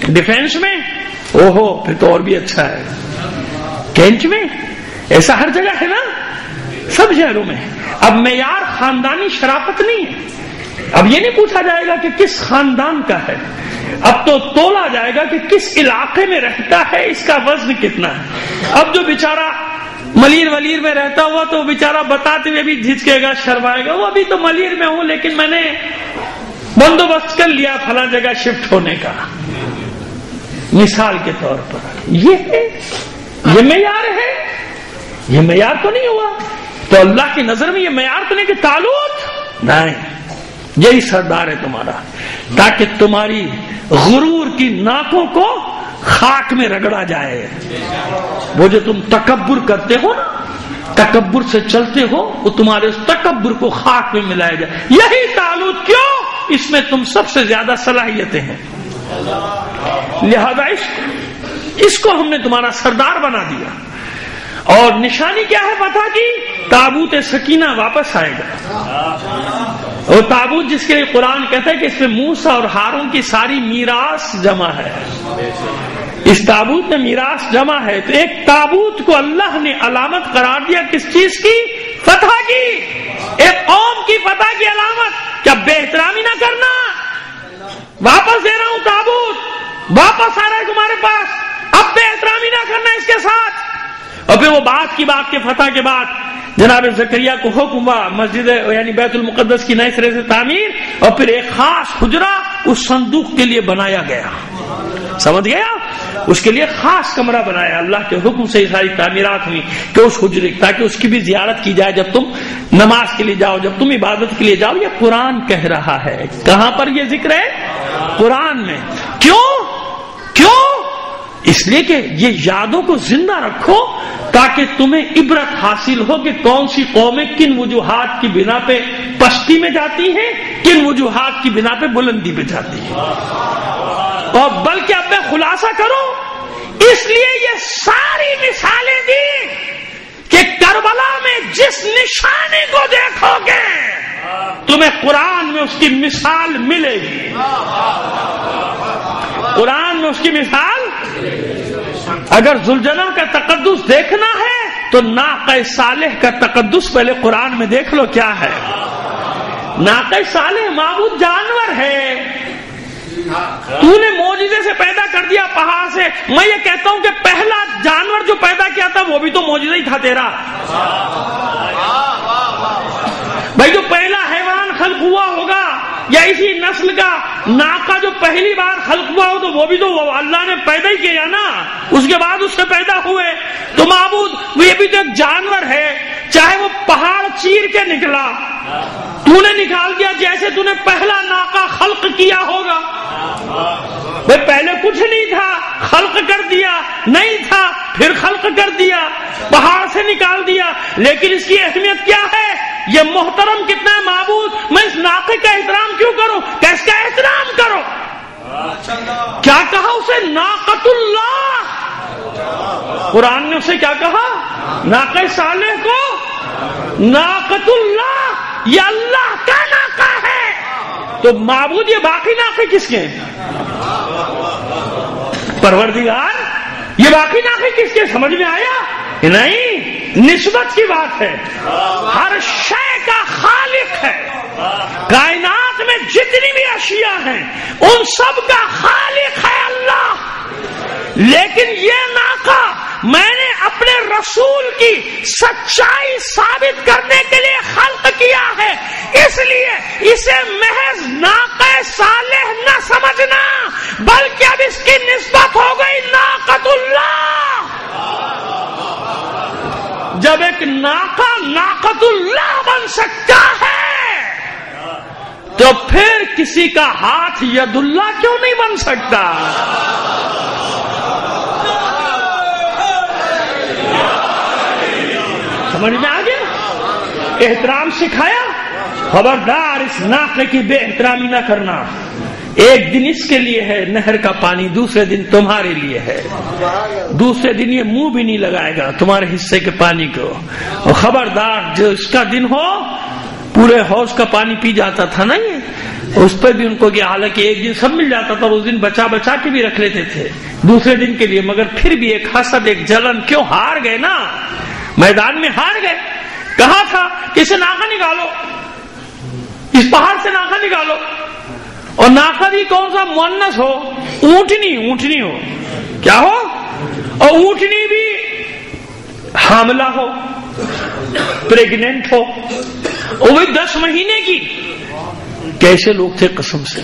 ڈیفینس میں اوہو پھر تو اور بھی اچھا ہے، کینچ میں، ایسا ہر جگہ ہے نا، سب شہروں میں۔ اب معیار خاندانی شرافت نہیں ہے، اب یہ نہیں پوچھا جائے گا کہ کس خاندان کا ہے، اب تو تولا جائے گا کہ کس علاقے میں رہتا ہے، اس کا وزن کتنا ہے۔ اب جو بیچارہ ملیر ولیر میں رہتا ہوا تو بیچارہ بتاتے ہوئے بھی جھجکے گا، شرمائے گا، وہ ابھی تو ملیر میں ہوں لیکن میں نے بندوبست کر لیا فلاں جگہ شفٹ ہونے کا۔ مثال کے طور پر یہ معیار ہے، یہ معیار تو نہیں ہوا۔ تو اللہ کی نظر میں یہ معیار تو نہیں کہ طالوت نہیں، یہی سردار ہے تمہارا، تاکہ تمہاری غرور کی ناکوں کو خاک میں رگڑا جائے۔ وہ جو تم تکبر کرتے ہو نا، تکبر سے چلتے ہو، وہ تمہارے اس تکبر کو خاک میں ملایا جائے۔ یہی طالوت، کیوں؟ اس میں تم سب سے زیادہ صلاحیتیں ہیں، لہذا اس کو ہم نے تمہارا سردار بنا دیا۔ اور نشانی کیا ہے فتح کی؟ تابوت سکینہ واپس آئے گا، اور تابوت جس کے لیے قرآن کہتا ہے کہ اس میں موسیٰ اور ہارون کی ساری میراث جمع ہے، اس تابوت میں میراث جمع ہے۔ تو ایک تابوت کو اللہ نے علامت قرار دیا کس چیز کی؟ فتح کی، ایک قوم کی فتح کی علامت۔ کیا بے احترامی نہ کرنا، واپس دے رہا ہوں تابوت، واپس آ رہا ہے تمہارے پاس، اب بے احترامی نہ کرنا اس کے ساتھ۔ اور پھر وہ بات کی بات کے فتح کے بعد جناب زکریا کو حکم ہوا مسجد یعنی بیت المقدس کی نئے سرے سے تعمیر، اور پھر ایک خاص حجرہ اس صندوق کے لیے بنایا گیا، سمجھ گیا؟ اس کے لیے خاص کمرہ بنایا، اللہ کے حکم سے یہ ساری تعمیرات ہوئی کہ اس حجرے تاکہ اس کی بھی زیارت کی جائے جب تم نماز کے لیے جاؤ، جب تم عبادت کے لیے جاؤ۔ یہ قرآن کہہ رہا ہے، کہاں پر یہ ذکر ہے؟ قرآن میں۔ کیوں؟ اس لیے کہ یہ یادوں کو زندہ رکھو تاکہ تمہیں عبرت حاصل ہو کہ کون سی قومیں کن وجوہات کی بنا پہ پستی میں جاتی ہیں، کن وجوہات کی بنا پہ بلندی پہ جاتی ہیں۔ اور بلکہ اب میں خلاصہ کروں، اس لیے یہ ساری مثالیں دی کہ کربلا میں جس نشانے کو دیکھو گے تمہیں قرآن میں اس کی مثال ملے گی، قرآن میں اس کی مثال۔ اگر ذوالجناح کا تقدس دیکھنا ہے تو ناقہ صالح کا تقدس پہلے قرآن میں دیکھ لو کیا ہے۔ ناقہ صالح معبود جانور ہے، تو نے معجزے سے پیدا کر دیا پہاڑ سے۔ میں یہ کہتا ہوں کہ پہلا جانور جو پیدا کیا تھا وہ بھی تو معجزہ ہی تھا تیرا بھائی۔ جو پہلا حیوان خلق ہوا ہوگا یا اسی نسل کا ناقہ جو پہلی بار خلق ہوا ہو تو وہ بھی تو اللہ نے پیدا ہی کیا نا، اس کے بعد اس سے پیدا ہوئے۔ تو معبود یہ بھی تو ایک جانور ہے، چاہے وہ پہاڑ چیر کے نکلا، تو نے نکال دیا جیسے تو نے پہلا ناقہ خلق کیا ہوگا۔ بھائی پہلے کچھ نہیں تھا، خلق کر دیا، نہیں تھا پھر خلق کر دیا، پہاڑ سے نکال دیا۔ لیکن اس کی اہمیت کیا ہے؟ یہ محترم کتنا ہے معبود، میں اس ناقے کا احترام کیوں کروں؟ کہ اس کا احترام کرو۔ کیا کہا اسے؟ ناقۃ اللہ۔ قرآن نے اسے کیا کہا؟ ناقہ صالح کو ناقۃ اللہ، یہ اللہ کا ناقہ ہے۔ تو معبود یہ باقی ناقے کس کے ہیں؟ پروردگار، یہ باقی ناقے کس کے؟ سمجھ میں آیا؟ نہیں، نسبت کی بات ہے. ہر شے کا خالق ہے. کائنات میں جتنی بھی اشیاء ہیں ان سب کا خالق ہے اللہ. لیکن یہ ناقہ میں نے اپنے رسول کی سچائی ثابت کرنے کے لیے خلق کیا ہے، اس لیے اسے محض ناقہ صالح نہ سمجھنا، بلکہ اب اس کی نسبت ہو گئی ناقۃ اللہ. جب ایک ناقہ ناقۃ اللہ بن سکتا ہے تو پھر کسی کا ہاتھ ید اللہ کیوں نہیں بن سکتا؟ سمجھ میں آ گیا؟ احترام سکھایا، خبردار اس ناقے کی بے احترامی نہ کرنا. ایک دن اس کے لیے ہے نہر کا پانی، دوسرے دن تمہارے لیے ہے. دوسرے دن یہ منہ بھی نہیں لگائے گا تمہارے حصے کے پانی کو. اور خبردار جو اس کا دن ہو پورے حوض کا پانی پی جاتا تھا نا یہ، اس پہ بھی ان کو کیا، حالانکہ ایک دن سب مل جاتا تھا، اس دن بچا بچا کے بھی رکھ لیتے تھے دوسرے دن کے لیے، مگر پھر بھی ایک حسد ایک جلن، کیوں ہار گئے نا، میدان میں ہار گئے. کہا تھا کہ اسے ناقہ نکالو، اس پہاڑ سے ناقہ نکالو. اور ناقہ بھی کون سا مؤنث ہو، اونٹنی ہو، کیا ہو، اور اونٹنی بھی حاملہ ہو، پریگننٹ ہو، وہ بھی 10 مہینے کی. کیسے لوگ تھے قسم سے،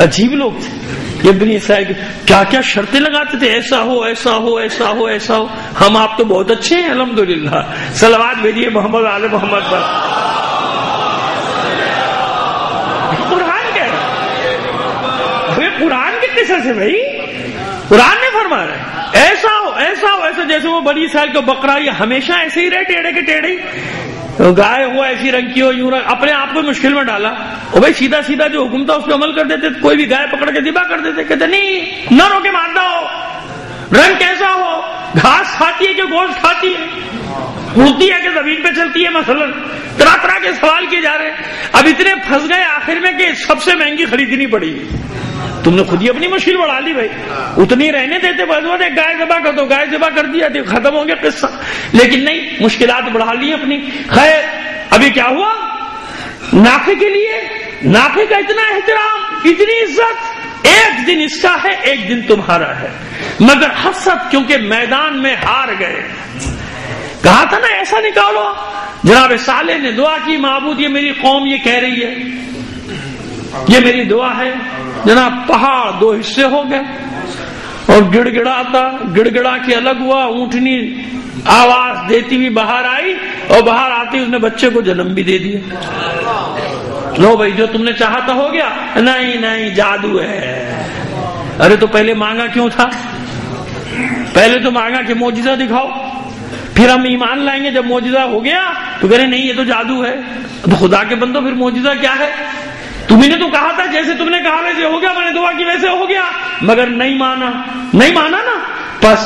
عجیب لوگ تھے. یہ بنی اسرائیل کیا کیا شرطیں لگاتے تھے، ایسا ہو ایسا ہو ایسا ہو ایسا ہو. ہم آپ تو بہت اچھے ہیں الحمدللہ. صلوات بھیجیے محمد آل محمد پر. قرآن کہہ رہا ہے، قرآن کے قصے سے بھائی، قرآن نے فرما رہا ہے ایسا ہو ایسا ہو ایسا. جیسے وہ بنی اسرائیل کا بکرا یہ ہمیشہ ایسے ہی رہے ٹیڑھے کے ٹیڑھے، گائے ہوا ایسی رنگ کی ہو، یوں اپنے آپ کو مشکل میں ڈالا. اور بھائی سیدھا سیدھا جو حکم تھا اس پہ عمل کر دیتے، کوئی بھی گائے پکڑ کے ذبح کر دیتے. کہتے نہیں، نہ رو کے مارتا ہو، رنگ کیسا ہو، گھاس کھاتی ہے کہ گوشت کھاتی ہے، اڑتی ہے کہ زمین پہ چلتی ہے، مثلا طرح طرح کے سوال کیے جا رہے ہیں. اب اتنے پھنس گئے آخر میں کہ سب سے مہنگی خریدنی پڑی. تم نے خود ہی اپنی مشکل بڑھا لی بھائی. اتنی رہنے دیتے بس گائے ذبح کر دو، گائے ذبح کر دیا تو ختم ہو گیا قصہ. لیکن نہیں، مشکلات بڑھا لی اپنی. خیر ابھی کیا ہوا، ناقے کے لیے ناقے کا اتنا احترام، اتنی عزت، ایک دن اس کا ہے ایک دن تمہارا ہے. مگر حسد کیونکہ میدان میں ہار گئے. کہا تھا نا ایسا نکالو. جناب صالح نے دعا کی، معبود یہ میری قوم یہ کہہ رہی ہے، یہ میری دعا ہے. جناب پہاڑ 2 حصے ہو گئے اور گڑ گڑا کے الگ ہوا. اونٹنی آواز دیتی ہوئی باہر آئی اور باہر آتی اس نے بچے کو جنم بھی دے دیا. لو بھائی جو تم نے چاہا تھا ہو گیا. نہیں جادو ہے. ارے تو پہلے مانگا کیوں تھا؟ پہلے تو مانگا کہ معجزہ دکھاؤ، پھر ہم ایمان لائیں گے. جب معجزہ ہو گیا تو کہہ رہے نہیں یہ تو جادو ہے. تو خدا کے بندو پھر معجزہ کیا ہے؟ تمہیں نے تو کہا تھا جیسے تم نے کہا ویسے ہو گیا، میں نے دعا کی ویسے ہو گیا. مگر نہیں مانا نا. بس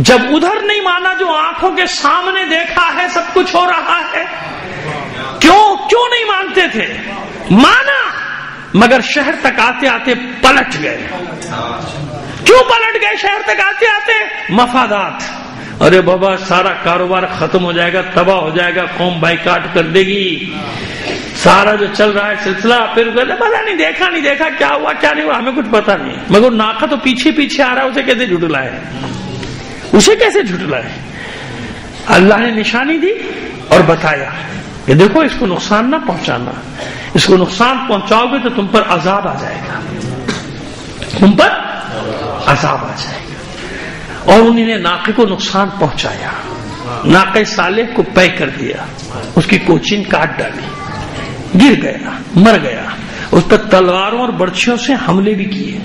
جب ادھر نہیں مانا جو آنکھوں کے سامنے دیکھا ہے سب کچھ ہو رہا ہے، کیوں نہیں مانتے تھے؟ مانا مگر شہر تک آتے آتے پلٹ گئے. کیوں پلٹ گئے شہر تک آتے آتے؟ مفادات. ارے بابا سارا کاروبار ختم ہو جائے گا، تباہ ہو جائے گا، قوم بائیکاٹ کر دے گی، سارا جو چل رہا ہے سلسلہ. پھر پتا نہیں دیکھا کیا ہوا کیا نہیں ہوا، ہمیں کچھ پتا نہیں. مگر ناقہ تو پیچھے آ رہا ہے، اسے کیسے جھٹلائے؟ اللہ نے نشانی دی اور بتایا کہ دیکھو اس کو نقصان نہ پہنچانا، اس کو نقصان پہنچاؤ گے تو تم پر عذاب آ جائے گا، تم پر عذاب آ جائے گا. اور انہوں نے ناقے کو نقصان پہنچایا. ناقے صالح کو پے کر دیا، اس کی کوچین کاٹ ڈالی، گر گیا، مر گیا. اس پر تلواروں اور برچھیوں سے حملے بھی کیے،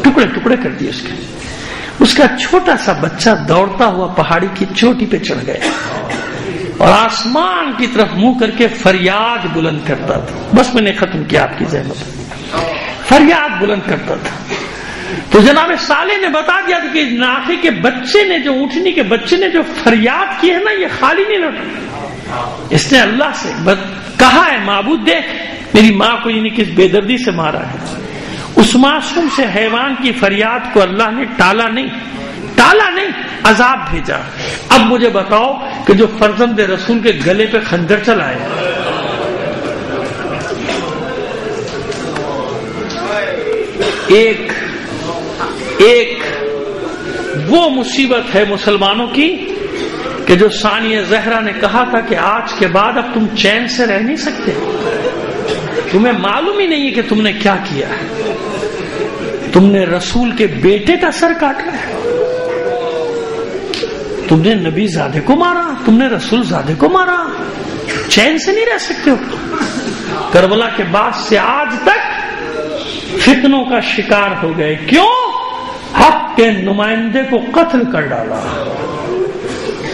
ٹکڑے ٹکڑے کر دیے اس کے. اس کا چھوٹا سا بچہ دوڑتا ہوا پہاڑی کی چوٹی پہ چڑھ گیا اور آسمان کی طرف منہ کر کے فریاد بلند کرتا تھا. بس میں نے ختم کیا آپ کی زحمت. فریاد بلند کرتا تھا. تو جناب صالح نے بتا دیا کہ ناقے کے بچے نے، جو اونٹنی کے بچے نے جو فریاد کی ہے نا، یہ خالی نہیں لوٹا. اس نے اللہ سے کہا ہے معبود دیکھ میری ماں کو یعنی کس بے دردی سے مارا ہے. اس معصوم سے حیوان کی فریاد کو اللہ نے ٹالا نہیں، ٹالا نہیں، عذاب بھیجا۔ اب مجھے بتاؤ کہ جو فرزند رسول کے گلے پہ خنجر چلائے، ایک وہ مصیبت ہے مسلمانوں کی کہ جو ثانیہ زہرا نے کہا تھا کہ آج کے بعد اب تم چین سے رہ نہیں سکتے، تمہیں معلوم ہی نہیں ہے کہ تم نے کیا کیا ہے، تم نے رسول کے بیٹے کا سر کاٹا ہے، تم نے نبی زادے کو مارا، تم نے رسول زادے کو مارا، چین سے نہیں رہ سکتے ہو۔ کربلا کے بعد سے آج تک فتنوں کا شکار ہو گئے، کیوں؟ حق کے نمائندے کو قتل کر ڈالا،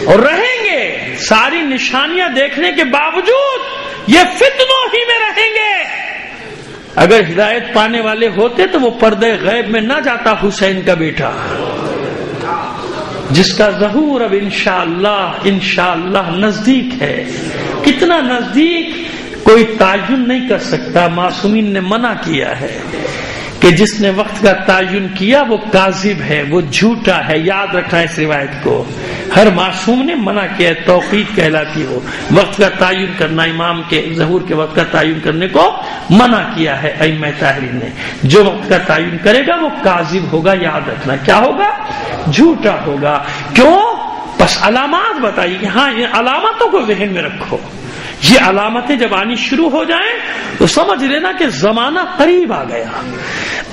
اور رہیں گے ساری نشانیاں دیکھنے کے باوجود یہ فتنوں ہی میں رہیں گے۔ اگر ہدایت پانے والے ہوتے تو وہ پردے غیب میں نہ جاتا حسین کا بیٹا، جس کا ظہور اب انشاءاللہ نزدیک ہے۔ کتنا نزدیک کوئی تعین نہیں کر سکتا، معصومین نے منع کیا ہے کہ جس نے وقت کا تعین کیا وہ کاذب ہے، وہ جھوٹا ہے۔ یاد رکھنا اس روایت کو، ہر معصوم نے منع کیا ہے، توقیت کہلاتی ہو، وقت کا تعین کرنا، امام کے ظہور کے وقت کا تعین کرنے کو منع کیا ہے ائمہ طاہرین نے۔ جو وقت کا تعین کرے گا وہ کاذب ہوگا، یاد رکھنا، کیا ہوگا؟ جھوٹا ہوگا۔ کیوں؟ بس علامات بتائیے کہ ہاں یہ علامتوں کو ذہن میں رکھو، یہ علامتیں جب آنی شروع ہو جائیں تو سمجھ لینا کہ زمانہ قریب آ گیا۔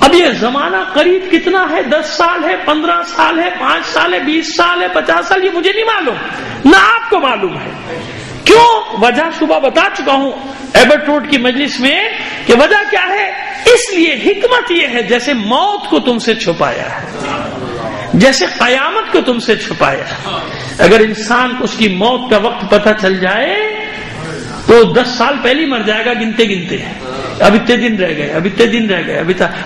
اب یہ زمانہ قریب کتنا ہے؟ 10 سال ہے، 15 سال ہے، 5 سال ہے، 20 سال ہے، 50 سال، یہ مجھے نہیں معلوم، نہ آپ کو معلوم ہے۔ کیوں؟ وجہ صبح بتا چکا ہوں ایبٹ روڈ کی مجلس میں کہ وجہ کیا ہے۔ اس لیے حکمت یہ ہے، جیسے موت کو تم سے چھپایا ہے، جیسے قیامت کو تم سے چھپایا ہے۔ اگر انسان کو اس کی موت کا وقت پتہ چل جائے تو 10 سال پہلے ہی مر جائے گا گنتے گنتے، اب اتنے دن رہ گئے، اب اتنے دن رہ گئے،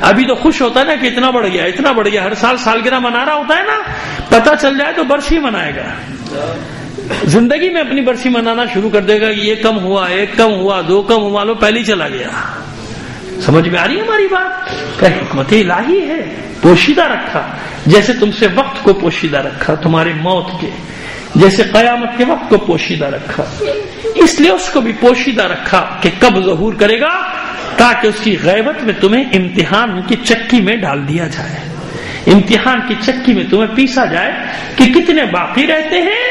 ابھی تو خوش ہوتا ہے نا کہ اتنا بڑھ گیا، اتنا بڑھ گیا، ہر سال سالگرہ منا رہا ہوتا ہے نا، پتہ چل جائے تو برسی منائے گا، زندگی میں اپنی برسی منانا شروع کر دے گا کہ یہ کم ہوا، 1 کم ہوا، 2 کم ہوا، لو پہلے ہی چلا گیا۔ سمجھ میں آ رہی ہے ہماری بات؟ کہ حکمت الہی ہے، پوشیدہ رکھا، جیسے تم سے وقت کو پوشیدہ رکھا تمہاری موت کے، جیسے قیامت کے وقت کو پوشیدہ رکھا، اس لیے اس کو بھی پوشیدہ رکھا کہ کب ظہور کرے گا، تاکہ اس کی غیبت میں تمہیں امتحان کی چکی میں ڈال دیا جائے، امتحان کی چکی میں تمہیں پیسا جائے کہ کتنے باقی رہتے ہیں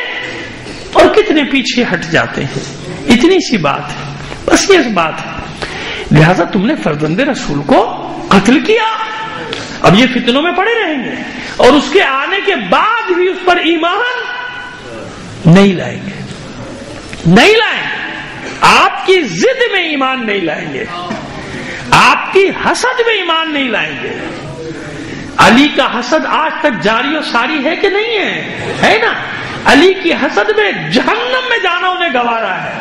اور کتنے پیچھے ہٹ جاتے ہیں۔ اتنی سی بات ہے، بس یہ بات ہے۔ لہذا تم نے فرزند رسول کو قتل کیا، اب یہ فتنوں میں پڑے رہیں گے، اور اس کے آنے کے بعد بھی اس پر ایمان نہیں لائیں گے، نہیں لائیں گے، آپ کی ضد میں ایمان نہیں لائیں گے، آپ کی حسد میں ایمان نہیں لائیں گے۔ علی کا حسد آج تک جاری و ساری ہے کہ نہیں ہے؟ ہے نا؟ علی کی حسد میں جہنم میں جانا انہیں گوارا ہے،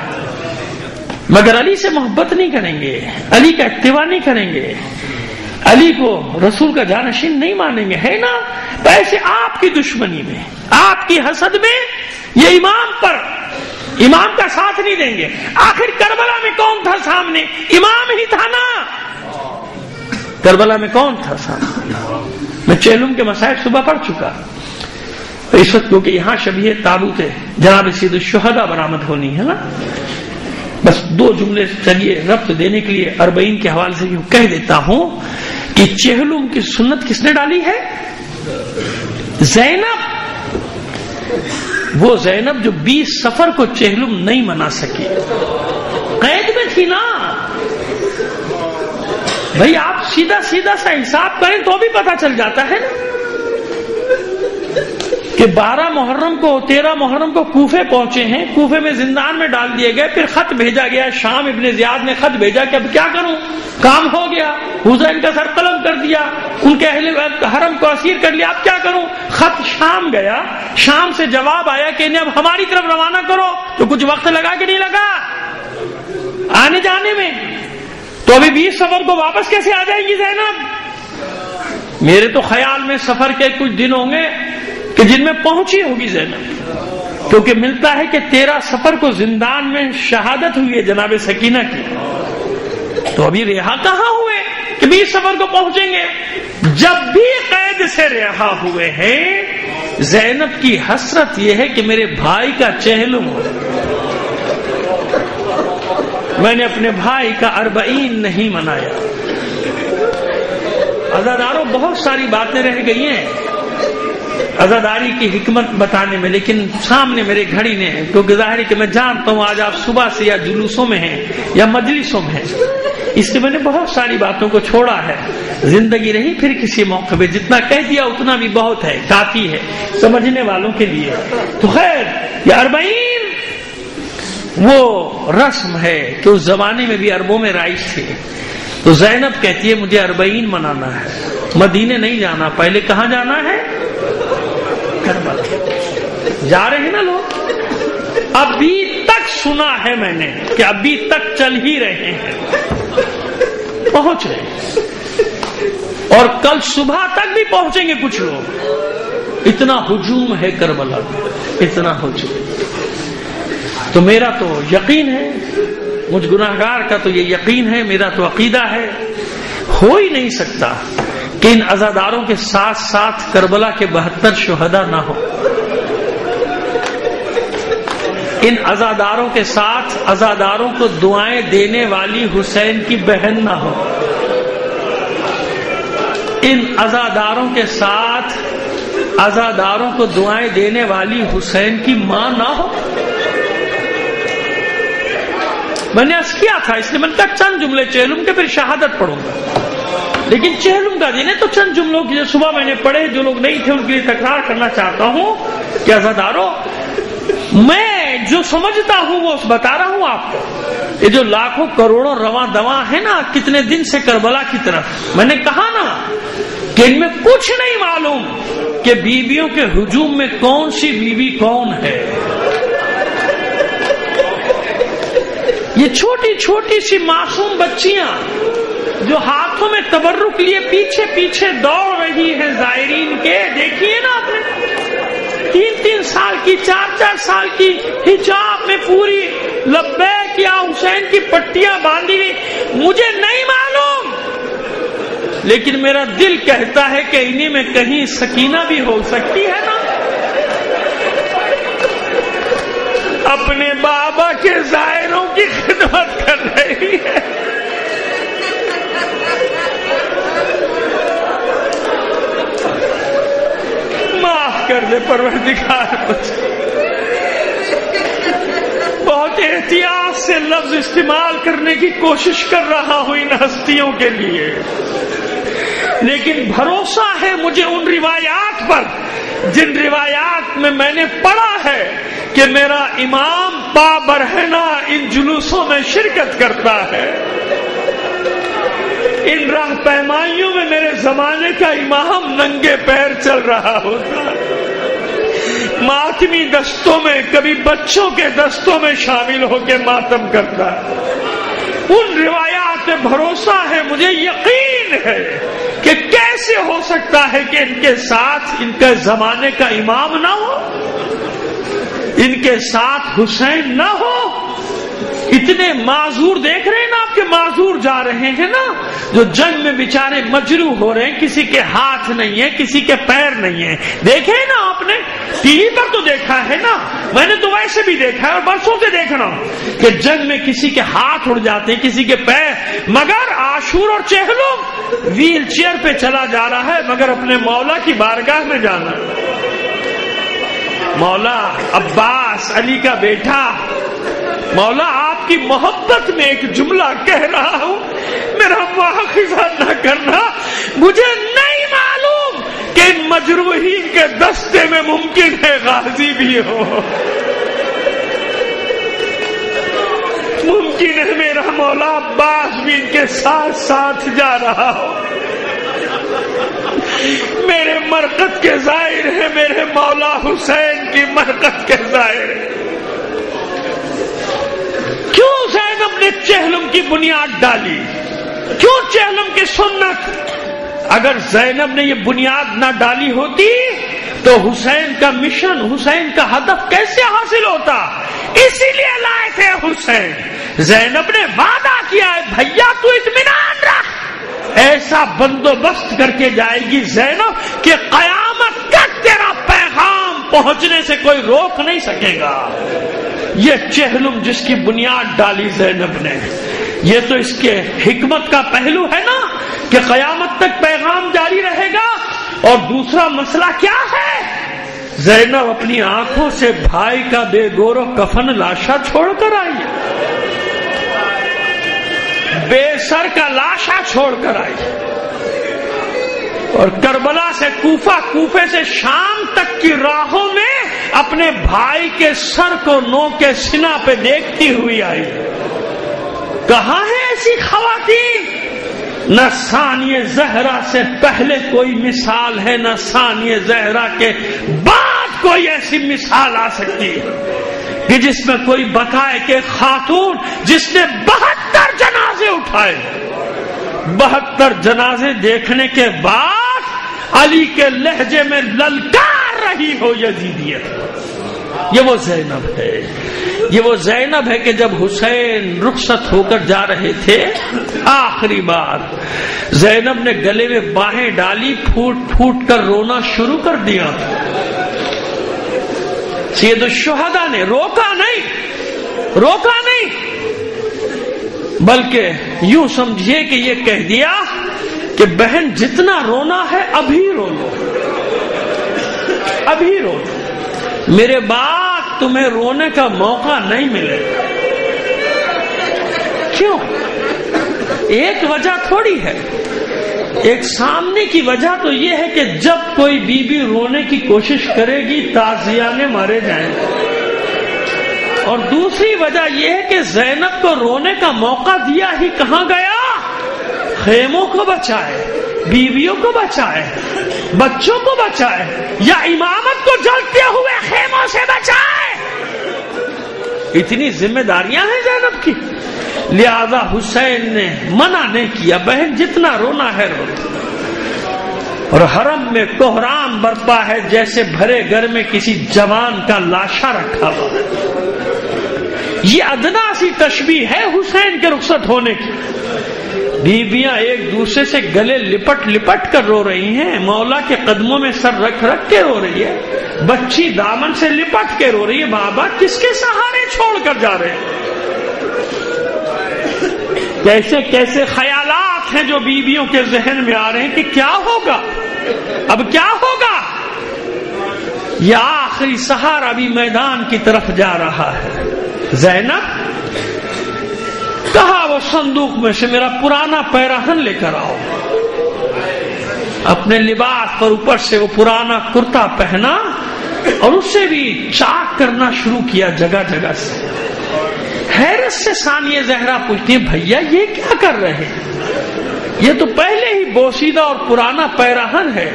مگر علی سے محبت نہیں کریں گے، علی کا اتباع نہیں کریں گے، علی کو رسول کا جانشین نہیں مانیں گے، ہے نا؟ تو ایسے آپ کی دشمنی میں، آپ کی حسد میں یہ امام کا ساتھ نہیں دیں گے۔ آخر کربلا میں کون تھا سامنے؟ امام ہی تھا نا، کربلا میں کون تھا سامنے؟ میں چیلم کے مسائل صبح پڑھ چکا، اس وقت کیونکہ یہاں شبیہ تابوت جناب سید الشہداء برآمد ہونی ہے نا، بس 2 جملے چلیے ربط دینے کے لیے 40 کے حوالے سے یوں کہہ دیتا ہوں کہ چہلم کی سنت کس نے ڈالی ہے؟ زینب، وہ زینب جو 20 سفر کو چہلم نہیں منا سکی، قید میں تھی نا۔ بھئی آپ سیدھا سا حساب کریں تو بھی پتہ چل جاتا ہے کہ 12 محرم کو 13 محرم کو کوفے پہنچے ہیں، کوفے میں زندان میں ڈال دیے گئے، پھر خط بھیجا گیا، شام ابن زیاد نے خط بھیجا کہ اب کیا کروں، کام ہو گیا، حسین کا سر قلم کر دیا، ان کے اہل حرم کو اسیر کر لیا، اب کیا کروں۔ خط شام گیا، شام سے جواب آیا کہ انہیں اب ہماری طرف روانہ کرو، تو کچھ وقت لگا کہ نہیں لگا آنے جانے میں؟ تو ابھی 20 سفر کو واپس کیسے آ جائے گی زینب؟ میرے تو خیال میں سفر کے کچھ دن ہوں گے کہ جن میں پہنچی ہوگی زینب، کیونکہ ملتا ہے کہ 13 سفر کو زندان میں شہادت ہوئی ہے جناب سکینہ کی، تو ابھی رہا کہاں ہوئے؟ کہ 20 سفر کو پہنچیں گے. جب بھی قید سے رہا ہوئے ہیں زینب کی حسرت یہ ہے کہ میرے بھائی کا چہلم ہو. میں نے اپنے بھائی کا 40 نہیں منایا. عزاداروں بہت ساری باتیں رہ گئی ہیں عزاداری کی حکمت بتانے میں، لیکن سامنے میرے گھڑی نے، کیونکہ ظاہر ہے کہ میں جانتا ہوں آج آپ صبح سے یا جلوسوں میں ہیں یا مجلسوں میں ہیں، اس لیے میں نے بہت ساری باتوں کو چھوڑا ہے. زندگی رہی پھر کسی موقع پہ جتنا کہہ دیا اتنا بھی بہت ہے، کافی ہے سمجھنے والوں کے لیے. تو خیر یہ 40 وہ رسم ہے کہ اس زمانے میں بھی عربوں میں رائج تھی. تو زینب کہتی ہے مجھے 40 منانا ہے، مدینے نہیں جانا. پہلے کہاں جانا ہے؟ کربلا. جا رہے ہیں نا لوگ، ابھی تک سنا ہے میں نے کہ ابھی تک چل ہی رہے ہیں، پہنچ رہے ہیں اور کل صبح تک بھی پہنچیں گے کچھ لوگ. اتنا ہجوم ہے کربلا میں، اتنا ہجوم. تو میرا تو یقین ہے، مجھ گناہگار کا تو یہ یقین ہے، میرا تو عقیدہ ہے، ہو ہی نہیں سکتا کہ ان عزاداروں کے ساتھ ساتھ کربلا کے 72 شہداء نہ ہو. ان عزاداروں کے ساتھ عزاداروں کو دعائیں دینے والی حسین کی بہن نہ ہو. ان عزاداروں کے ساتھ عزاداروں کو دعائیں دینے والی حسین کی ماں نہ ہو. میں نے عرض کیا تھا، اس لیے میں نے کہا چند جملے چہلم کے پھر شہادت پڑھوں گا، لیکن چہلم کا دن ہے تو چند جملوں کی جو صبح میں نے پڑھے جو لوگ نہیں تھے ان کے لیے تکرار کرنا چاہتا ہوں. کہ عزاداروں میں جو سمجھتا ہوں وہ بتا رہا ہوں آپ کو. یہ جو لاکھوں کروڑوں رواں دواں ہے نا کتنے دن سے کربلا کی طرف، میں نے کہا نا کہ ان میں کچھ نہیں معلوم کہ بیویوں کے ہجوم میں کون سی بیوی کون ہے. یہ چھوٹی چھوٹی سی معصوم بچیاں جو ہاتھوں میں تبرک لیے پیچھے پیچھے دوڑ رہی ہیں زائرین کے، دیکھیے نا آپ نے 3 سال کی 4 سال کی حجاب میں پوری لبیک یا حسین کی پٹیاں باندھی ہوئی. مجھے نہیں معلوم لیکن میرا دل کہتا ہے کہ انہی میں کہیں سکینہ بھی ہو سکتی ہے نا. اپنے بابا کے زائروں کی خدمت کر رہی ہے. معاف کر دے پروردگار مجھے. بہت احتیاط سے لفظ استعمال کرنے کی کوشش کر رہا ہوں ان ہستیوں کے لیے، لیکن بھروسہ ہے مجھے ان روایات پر جن روایات میں نے پڑھا ہے کہ میرا امام پا برہنہ ان جلوسوں میں شرکت کرتا ہے. ان راہ پیمائیوں میں میرے زمانے کا امام ننگے پیر چل رہا ہوتا، ماتمی دستوں میں کبھی بچوں کے دستوں میں شامل ہو کے ماتم کرتا. ان روایات میں بھروسہ ہے، مجھے یقین ہے کہ کیسے ہو سکتا ہے کہ ان کے ساتھ ان کے زمانے کا امام نہ ہو، ان کے ساتھ حسین نہ ہو. اتنے معذور دیکھ رہے ہیں نا آپ کے معذور جا رہے ہیں نا، جو جنگ میں بیچارے مجروح ہو رہے ہیں، کسی کے ہاتھ نہیں ہے کسی کے پیر نہیں ہے. دیکھے نا آپ نے ٹی وی پر تو دیکھا ہے نا، میں نے تو ویسے بھی دیکھا ہے اور برسوں سے دیکھ رہا ہوں کہ جنگ میں کسی کے ہاتھ اڑ جاتے ہیں کسی کے پیر. مگر عاشور اور چہلم ویل چیئر پہ چلا جا رہا ہے مگر اپنے مولا کی بارگاہ میں جانا. مولا عباس علی کا بیٹا، مولا آپ کی محبت میں ایک جملہ کہہ رہا ہوں، میرا مواخذہ نہ کرنا. مجھے نہیں معلوم کہ ان مجروحین کے دستے میں ممکن ہے غازی بھی ہو، ممکن ہے میرا مولا عباس بھی ان کے ساتھ ساتھ جا رہا ہو. میرے مرقد کے ظاہر ہے، میرے مولا حسین کی مرقد کے ظاہر ہے. کیوں زینب نے چہلم کی بنیاد ڈالی؟ کیوں چہلم کی سنت؟ اگر زینب نے یہ بنیاد نہ ڈالی ہوتی تو حسین کا مشن، حسین کا ہدف کیسے حاصل ہوتا؟ اسی لیے لائے تھے حسین. زینب نے وعدہ کیا ہے بھیا تو اطمینان رکھ، ایسا بندوبست کر کے جائے گی زینب کہ قیامت تک تیرا پیغام پہنچنے سے کوئی روک نہیں سکے گا. یہ چہلم جس کی بنیاد ڈالی زینب نے، یہ تو اس کے حکمت کا پہلو ہے نا کہ قیامت تک پیغام جاری رہے گا. اور دوسرا مسئلہ کیا ہے؟ زینب اپنی آنکھوں سے بھائی کا بے گور و کفن لاشا چھوڑ کر آئی، بے سر کا لاشا چھوڑ کر آئی، اور کربلا سے کوفہ، کوفے سے شام تک کی راہوں میں اپنے بھائی کے سر کو نو کے سینہ پہ دیکھتی ہوئی آئی. کہاں ہے ایسی خواتین؟ نہ ثانیہ زہرا سے پہلے کوئی مثال ہے، نہ ثانیہ زہرا کے بعد کوئی ایسی مثال آ سکتی ہے کہ جس میں کوئی بتائے کہ خاتون جس نے 72 جنازے اٹھائے، 72 جنازے دیکھنے کے بعد علی کے لہجے میں للکار رہی ہو یزیدیت. یہ وہ زینب ہے، یہ وہ زینب ہے کہ جب حسین رخصت ہو کر جا رہے تھے آخری بار، زینب نے گلے میں باہیں ڈالی، پھوٹ پھوٹ کر رونا شروع کر دیا. سید الشہداء نے روکا نہیں، بلکہ یوں سمجھیے کہ یہ کہہ دیا کہ بہن جتنا رونا ہے ابھی رو لو، ابھی رو لو، میرے بعد تمہیں رونے کا موقع نہیں ملے گا. کیوں؟ ایک وجہ تھوڑی ہے، ایک سامنے کی وجہ تو یہ ہے کہ جب کوئی بی بی رونے کی کوشش کرے گی تازیانے مارے جائیں گے، اور دوسری وجہ یہ ہے کہ زینب کو رونے کا موقع دیا ہی کہاں گیا؟ خیموں کو بچائے، بیویوں کو بچائے، بچوں کو بچائے، یا امامت کو جلتے ہوئے خیموں سے بچائے. اتنی ذمہ داریاں ہیں زینب کی، لہذا حسین نے منع نہیں کیا، بہن جتنا رونا ہے رو. اور حرم میں کوہرام برپا ہے جیسے بھرے گھر میں کسی جوان کا لاشا رکھا ہوا. یہ ادنا سی تشبیہ ہے حسین کے رخصت ہونے کی. بیویاں ایک دوسرے سے گلے لپٹ لپٹ کر رو رہی ہیں، مولا کے قدموں میں سر رکھ رکھ کے رو رہی ہے، بچی دامن سے لپٹ کے رو رہی ہے. بابا کس کے سہارے چھوڑ کر جا رہے ہیں؟ کیسے کیسے خیالات ہیں جو بیویوں کے ذہن میں آ رہے ہیں کہ کیا ہوگا، اب کیا ہوگا. یہ آخری سہارا بھی میدان کی طرف جا رہا ہے. زینب کہا وہ صندوق میں سے میرا پرانا پیراہن لے کر آؤ. اپنے لباس پر اوپر سے وہ پرانا کرتا پہنا اور اس سے بھی چاک کرنا شروع کیا جگہ جگہ سے. حیرت سے ثانیہ زہرا پوچھتی ہے بھیا یہ کیا کر رہے ہیں؟ یہ تو پہلے ہی بوسیدہ اور پرانا پیراہن ہے،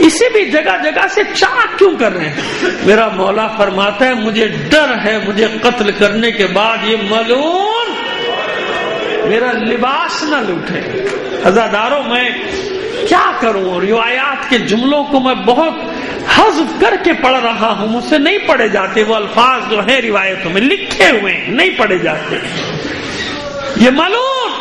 اسے بھی جگہ جگہ سے چاک کیوں کر رہے ہیں؟ میرا مولا فرماتا ہے مجھے ڈر ہے مجھے قتل کرنے کے بعد یہ ملعون میرا لباس نہ لوٹے. عزاداروں میں کیا کروں، روایات کے جملوں کو میں بہت حذف کر کے پڑھ رہا ہوں، مجھ سے نہیں پڑھے جاتے، وہ الفاظ جو ہیں روایتوں میں لکھے ہوئے ہیں نہیں پڑھے جاتے. یہ ملعون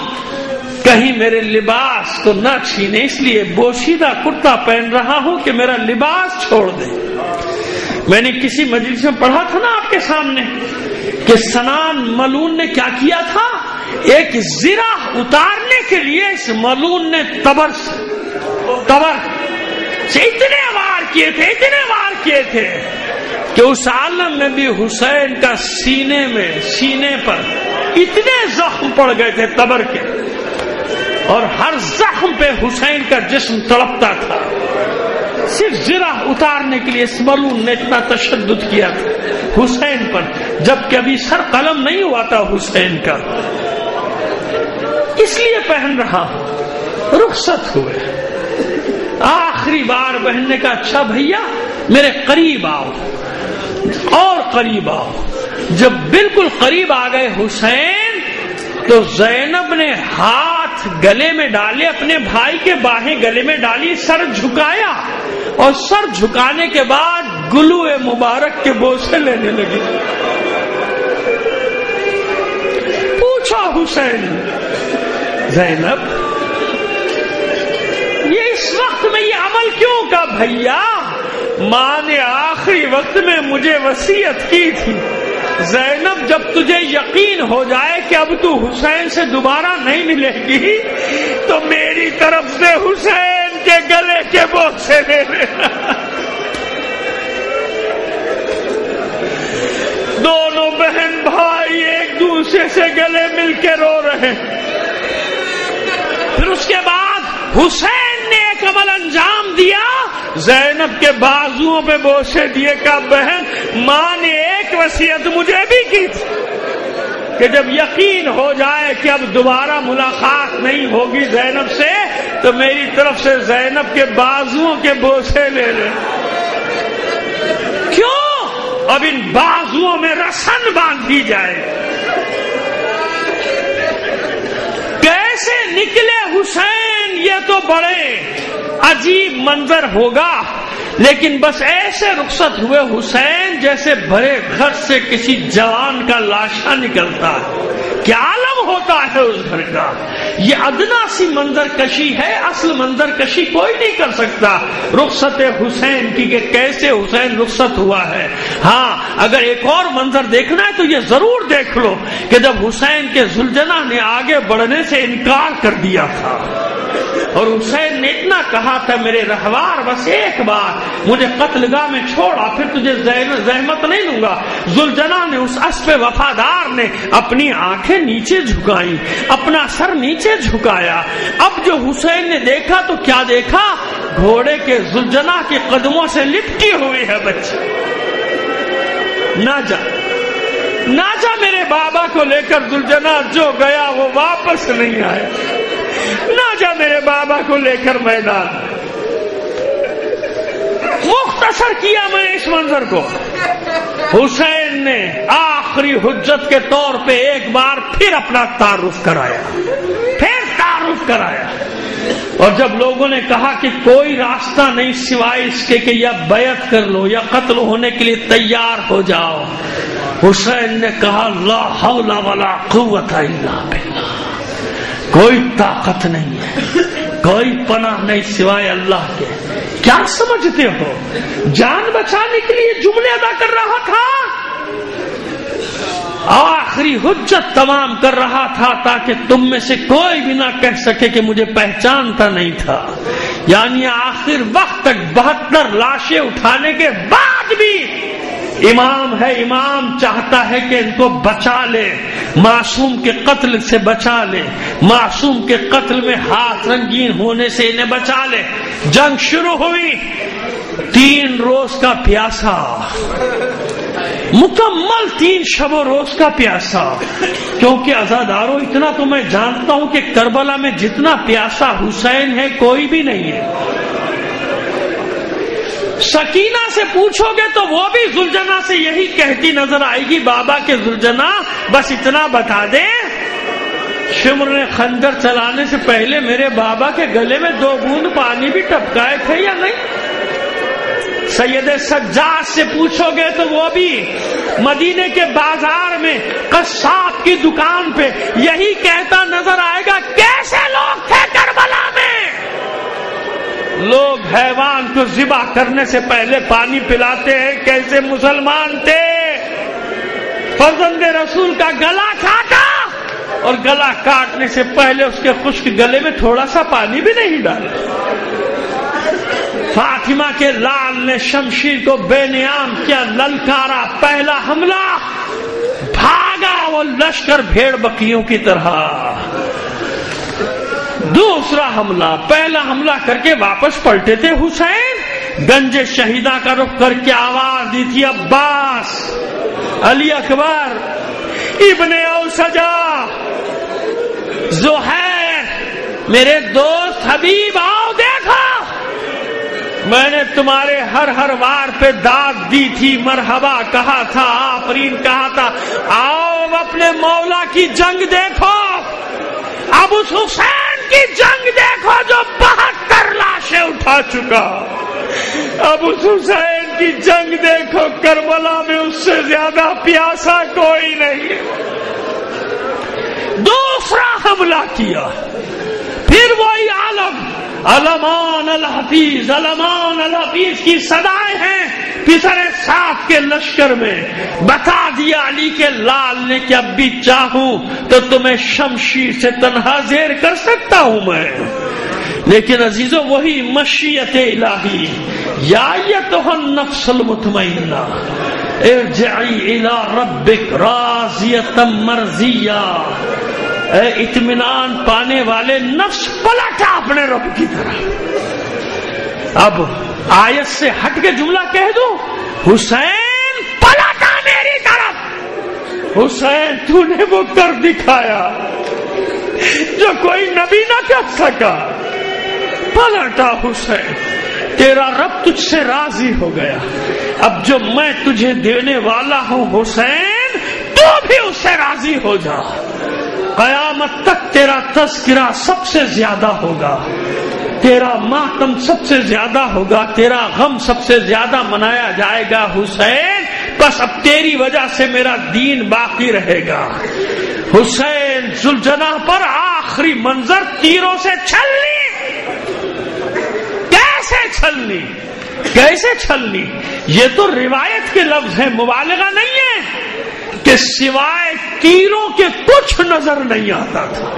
کہیں میرے لباس کو نہ چھینے، اس لیے بوسیدہ کرتا پہن رہا ہوں کہ میرا لباس چھوڑ دے. میں نے کسی مجلس میں پڑھا تھا نا آپ کے سامنے کہ سنان ملعون نے کیا کیا تھا، ایک زرہ اتارنے کے لیے اس ملعون نے تبر سے اتنے وار کیے تھے کہ اس عالم میں بھی حسین کا سینے پر اتنے زخم پڑ گئے تھے تبر کے، اور ہر زخم پہ حسین کا جسم تڑپتا تھا. صرف زرہ اتارنے کے لیے اس ملعون نے اتنا تشدد کیا تھا حسین پر، جبکہ ابھی سر قلم نہیں ہوا تھا حسین کا. اس لیے پہن رہا ہوں. رخصت ہوئے، آخری بار بہن نے کہا اچھا بھیا میرے قریب آؤ اور قریب آؤ. جب بالکل قریب آ گئے حسین تو زینب نے ہاتھ گلے میں ڈالے، اپنے بھائی کے باہیں گلے میں ڈالی، سر جھکایا اور سر جھکانے کے بعد گلو مبارک کے بوسے لینے لگی. پوچھا حسین زینب پاگل کیوں؟ کہا بھیا ماں نے آخری وقت میں مجھے وصیت کی تھی، زینب جب تجھے یقین ہو جائے کہ اب تو حسین سے دوبارہ نہیں ملے گی تو میری طرف سے حسین کے گلے کے بوسے لے لینا۔ دونوں بہن بھائی ایک دوسرے سے گلے مل کے رو رہے ہیں۔ پھر اس کے بعد حسین نے ایک عمل انجام دیا، زینب کے بازوؤں پہ بوسے دیے۔ کہا بہن ماں نے ایک وصیت مجھے بھی کی تھی کہ جب یقین ہو جائے کہ اب دوبارہ ملاقات نہیں ہوگی زینب سے تو میری طرف سے زینب کے بازوؤں کے بوسے لے لے۔ کیوں؟ اب ان بازوؤں میں رسن باندھی جائے۔ کیسے نکلے حسین یہ تو بڑے عجیب منظر ہوگا، لیکن بس ایسے رخصت ہوئے حسین جیسے بھرے گھر سے کسی جوان کا لاشا نکلتا ہے۔ کیا عالم ہوتا ہے اس گھر کا؟ یہ ادنا سی منظر کشی ہے، اصل منظر کشی کوئی نہیں کر سکتا رخصت حسین کی کہ کیسے حسین رخصت ہوا ہے۔ ہاں اگر ایک اور منظر دیکھنا ہے تو یہ ضرور دیکھ لو کہ جب حسین کے ذوالجناح نے آگے بڑھنے سے انکار کر دیا تھا اور حسین نے اتنا کہا تھا میرے رہوار بس ایک بار مجھے قتل گاہ میں چھوڑا پھر تجھے زحمت نہیں لوں گا۔ ذوالجناح نے اس اسب وفادار نے اپنی آنکھیں نیچے جھکائی، اپنا سر نیچے جھکایا۔ اب جو حسین نے دیکھا تو کیا دیکھا؟ گھوڑے کے ذوالجناح کے قدموں سے لپٹی ہوئی ہے بچی۔ نہ جا میرے بابا کو لے کر ذوالجناح جو گیا وہ واپس نہیں آیا، نہ جا میرے بابا کو لے کر میدان۔ مختصر کیا میں نے اس منظر کو۔ حسین نے آخری حجت کے طور پہ ایک بار پھر اپنا تعارف کرایا، اور جب لوگوں نے کہا کہ کوئی راستہ نہیں سوائے اس کے کہ یا بیعت کر لو یا قتل ہونے کے لیے تیار ہو جاؤ، حسین نے کہا لا حول ولا قوت الا باللہ، کوئی طاقت نہیں ہے، کوئی پناہ نہیں سوائے اللہ کے۔ کیا سمجھتے ہو جان بچانے کے لیے جملے ادا کر رہا تھا؟ آخری حجت تمام کر رہا تھا تاکہ تم میں سے کوئی بھی نہ کہہ سکے کہ مجھے پہچانتا نہیں تھا۔ یعنی آخر وقت تک 72 لاشیں اٹھانے کے بعد بھی امام ہے، امام چاہتا ہے کہ ان کو بچا لے، معصوم کے قتل سے بچا لے، معصوم کے قتل میں ہاتھ رنگین ہونے سے انہیں بچا لے۔ جنگ شروع ہوئی، 3 روز کا پیاسا، مکمل 3 شب و روز کا پیاسا، کیونکہ عزادارو اتنا تو میں جانتا ہوں کہ کربلا میں جتنا پیاسا حسین ہے کوئی بھی نہیں ہے۔ سکینہ سے پوچھو گے تو وہ بھی ذوالجناح سے یہی کہتی نظر آئے گی بابا کے ذوالجناح بس اتنا بتا دے، شمر نے خنجر چلانے سے پہلے میرے بابا کے گلے میں 2 بوند پانی بھی ٹپکائے تھے یا نہیں؟ سید سجاد سے پوچھو گے تو وہ بھی مدینے کے بازار میں قصاب کی دکان پہ یہی کہتا نظر آئے گا کیسے لوگ تھے کربلا میں، لوگ حیوان کو ذبح کرنے سے پہلے پانی پلاتے ہیں، کیسے مسلمان تھے، فرزند رسول کا گلا کاٹا اور گلا کاٹنے سے پہلے اس کے خشک گلے میں تھوڑا سا پانی بھی نہیں ڈالا۔ فاطمہ کے لال نے شمشیر کو بے نیام کیا، للکارا، پہلا حملہ، بھاگا وہ لشکر بھیڑ بکریوں کی طرح، دوسرا حملہ، پہلا حملہ کر کے واپس پلٹے تھے حسین، گنج شہیدہ کا رخ کر کے آواز دی تھی عباس، علی اکبر، ابن اوسجا، زہیر، میرے دوست حبیب آؤ دیکھو، میں نے تمہارے ہر وار پہ داد دی تھی، مرحبا کہا تھا، آفرین کہا تھا، آؤ اپنے مولا کی جنگ دیکھو، اب اس حسین کی جنگ دیکھو جو 72 لاشیں اٹھا چکا، اب اس حسین کی جنگ دیکھو، کربلا میں اس سے زیادہ پیاسا کوئی نہیں۔ دوسرا حملہ کیا، پھر وہی عالم، علمان الحفیظ، علمان الحفیظ کی صدائیں ہیں پسر صاف کے لشکر میں. بتا دیا علی کے لال نے کہ اب بھی چاہوں تو تمہیں شمشیر سے تنہا زیر کر سکتا ہوں میں. لیکن عزیزو وہی مشیت الہی، یا ایتھا النفس المطمئنہ ارجعی الی ربک راضیۃ مرضیہ، اے اطمینان پانے والے نفس پلٹا اپنے رب کی طرف. اب آیت سے ہٹ کے جملہ کہہ دو، حسین پلٹا میری طرف. حسین تو نے وہ کر دکھایا جو کوئی نبی نہ کر سکا. پلٹا حسین، تیرا رب تجھ سے راضی ہو گیا. اب جو میں تجھے دینے والا ہوں حسین، تو بھی اس سے راضی ہو جا. قیامت تک تیرا تذکرہ سب سے زیادہ ہوگا، تیرا ماتم سب سے زیادہ ہوگا، تیرا غم سب سے زیادہ منایا جائے گا حسین. بس اب تیری وجہ سے میرا دین باقی رہے گا. حسین ذوالجناح پر آخری منظر تیروں سے چھلنی. کیسے چھلنی؟ یہ تو روایت کے لفظ ہیں، مبالغہ نہیں ہے کہ سوائے تیروں کے کچھ نظر نہیں آتا تھا.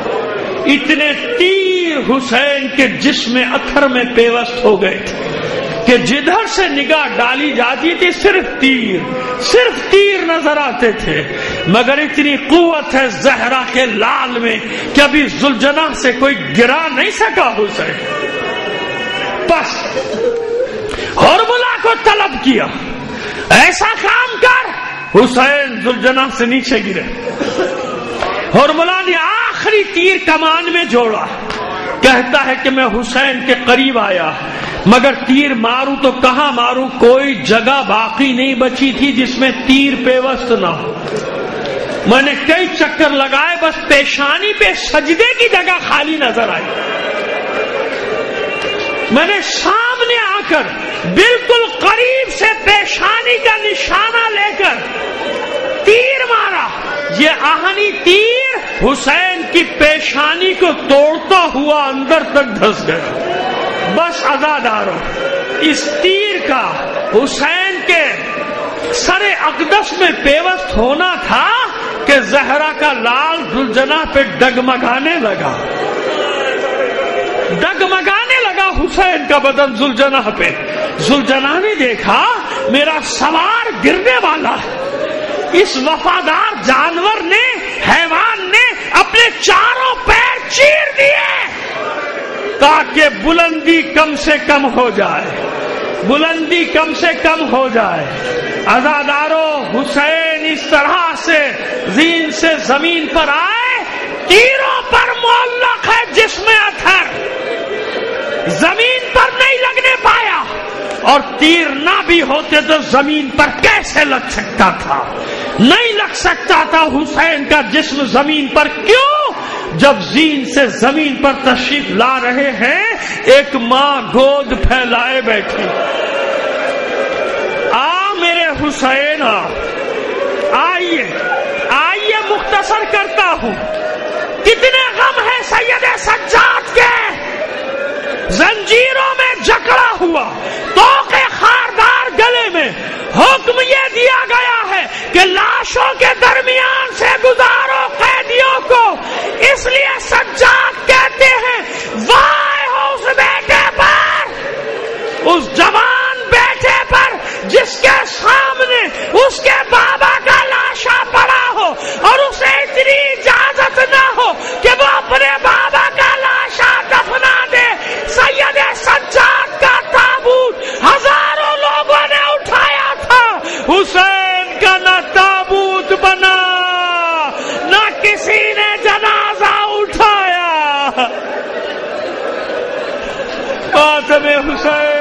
اتنے تیر حسین کے جسم اتھر میں پیوست ہو گئے تھے کہ جدھر سے نگاہ ڈالی جاتی تھی صرف تیر نظر آتے تھے. مگر اتنی قوت ہے زہرا کے لال میں کہ ابھی ذوالجناح سے کوئی گرا نہیں سکا حسین. بس ہرملا کو طلب کیا، ایسا کام کر. حسین ذوالجناح سے نیچے گرے. ہرملا نے آخری تیر کمان میں جوڑا. کہتا ہے کہ میں حسین کے قریب آیا مگر تیر ماروں تو کہاں ماروں، کوئی جگہ باقی نہیں بچی تھی جس میں تیر پیوست نہ ہو. میں نے کئی چکر لگائے، بس پیشانی پہ سجدے کی جگہ خالی نظر آئی. میں نے سامنے آ کر بالکل قریب سے پیشانی کا نشانہ لے کر تیر مارا. یہ آہنی تیر حسین کی پیشانی کو توڑتا ہوا اندر تک دھس گیا. بس عزادارو، اس تیر کا حسین کے سر اقدس میں پیوست ہونا تھا کہ زہرا کا لال ذوالجناح پہ ڈگمگانے لگا حسین کا بدن ذوالجناح پہ. ذوالجناح نے دیکھا میرا سوار گرنے والا ہے. اس وفادار جانور نے، حیوان نے اپنے چاروں پیر چیر دیے تاکہ بلندی کم سے کم ہو جائے. عزادارو، حسین اس طرح سے زین سے زمین پر آئے، تیروں پر معلق ہے جسم اطہر، زمین پر نہیں لگنے پایا. اور تیر نہ بھی ہوتے تو زمین پر کیسے لگ سکتا تھا؟ نہیں لگ سکتا تھا حسین کا جسم زمین پر. کیوں؟ جب زین سے زمین پر تشریف لا رہے ہیں، ایک ماں گود پھیلائے بیٹھی. میرے حسین آئیے مختصر کرتا ہوں. کتنے غم ہے سید سجاد کے، زنجیروں میں جکڑا ہوا، توق خاردار گلے میں. حکم یہ دیا گیا ہے کہ لاشوں کے درمیان سے گزارو قیدیوں کو. اس لیے سجاد کہتے ہیں وائے ہو اس بیٹے پر، اس جوان بیٹے پر جس کے سامنے اس کے بابا کا لاشا پڑا ہو اور اسے اتنی اجازت نہ ہو کہ وہ اپنے بابا کا لاشا دفنا دے. سید سجاد کا تابوت ہزاروں لوگوں نے اٹھایا تھا، حسین کا نہ تابوت بنا نہ کسی نے جنازہ اٹھایا. فاطمہ حسین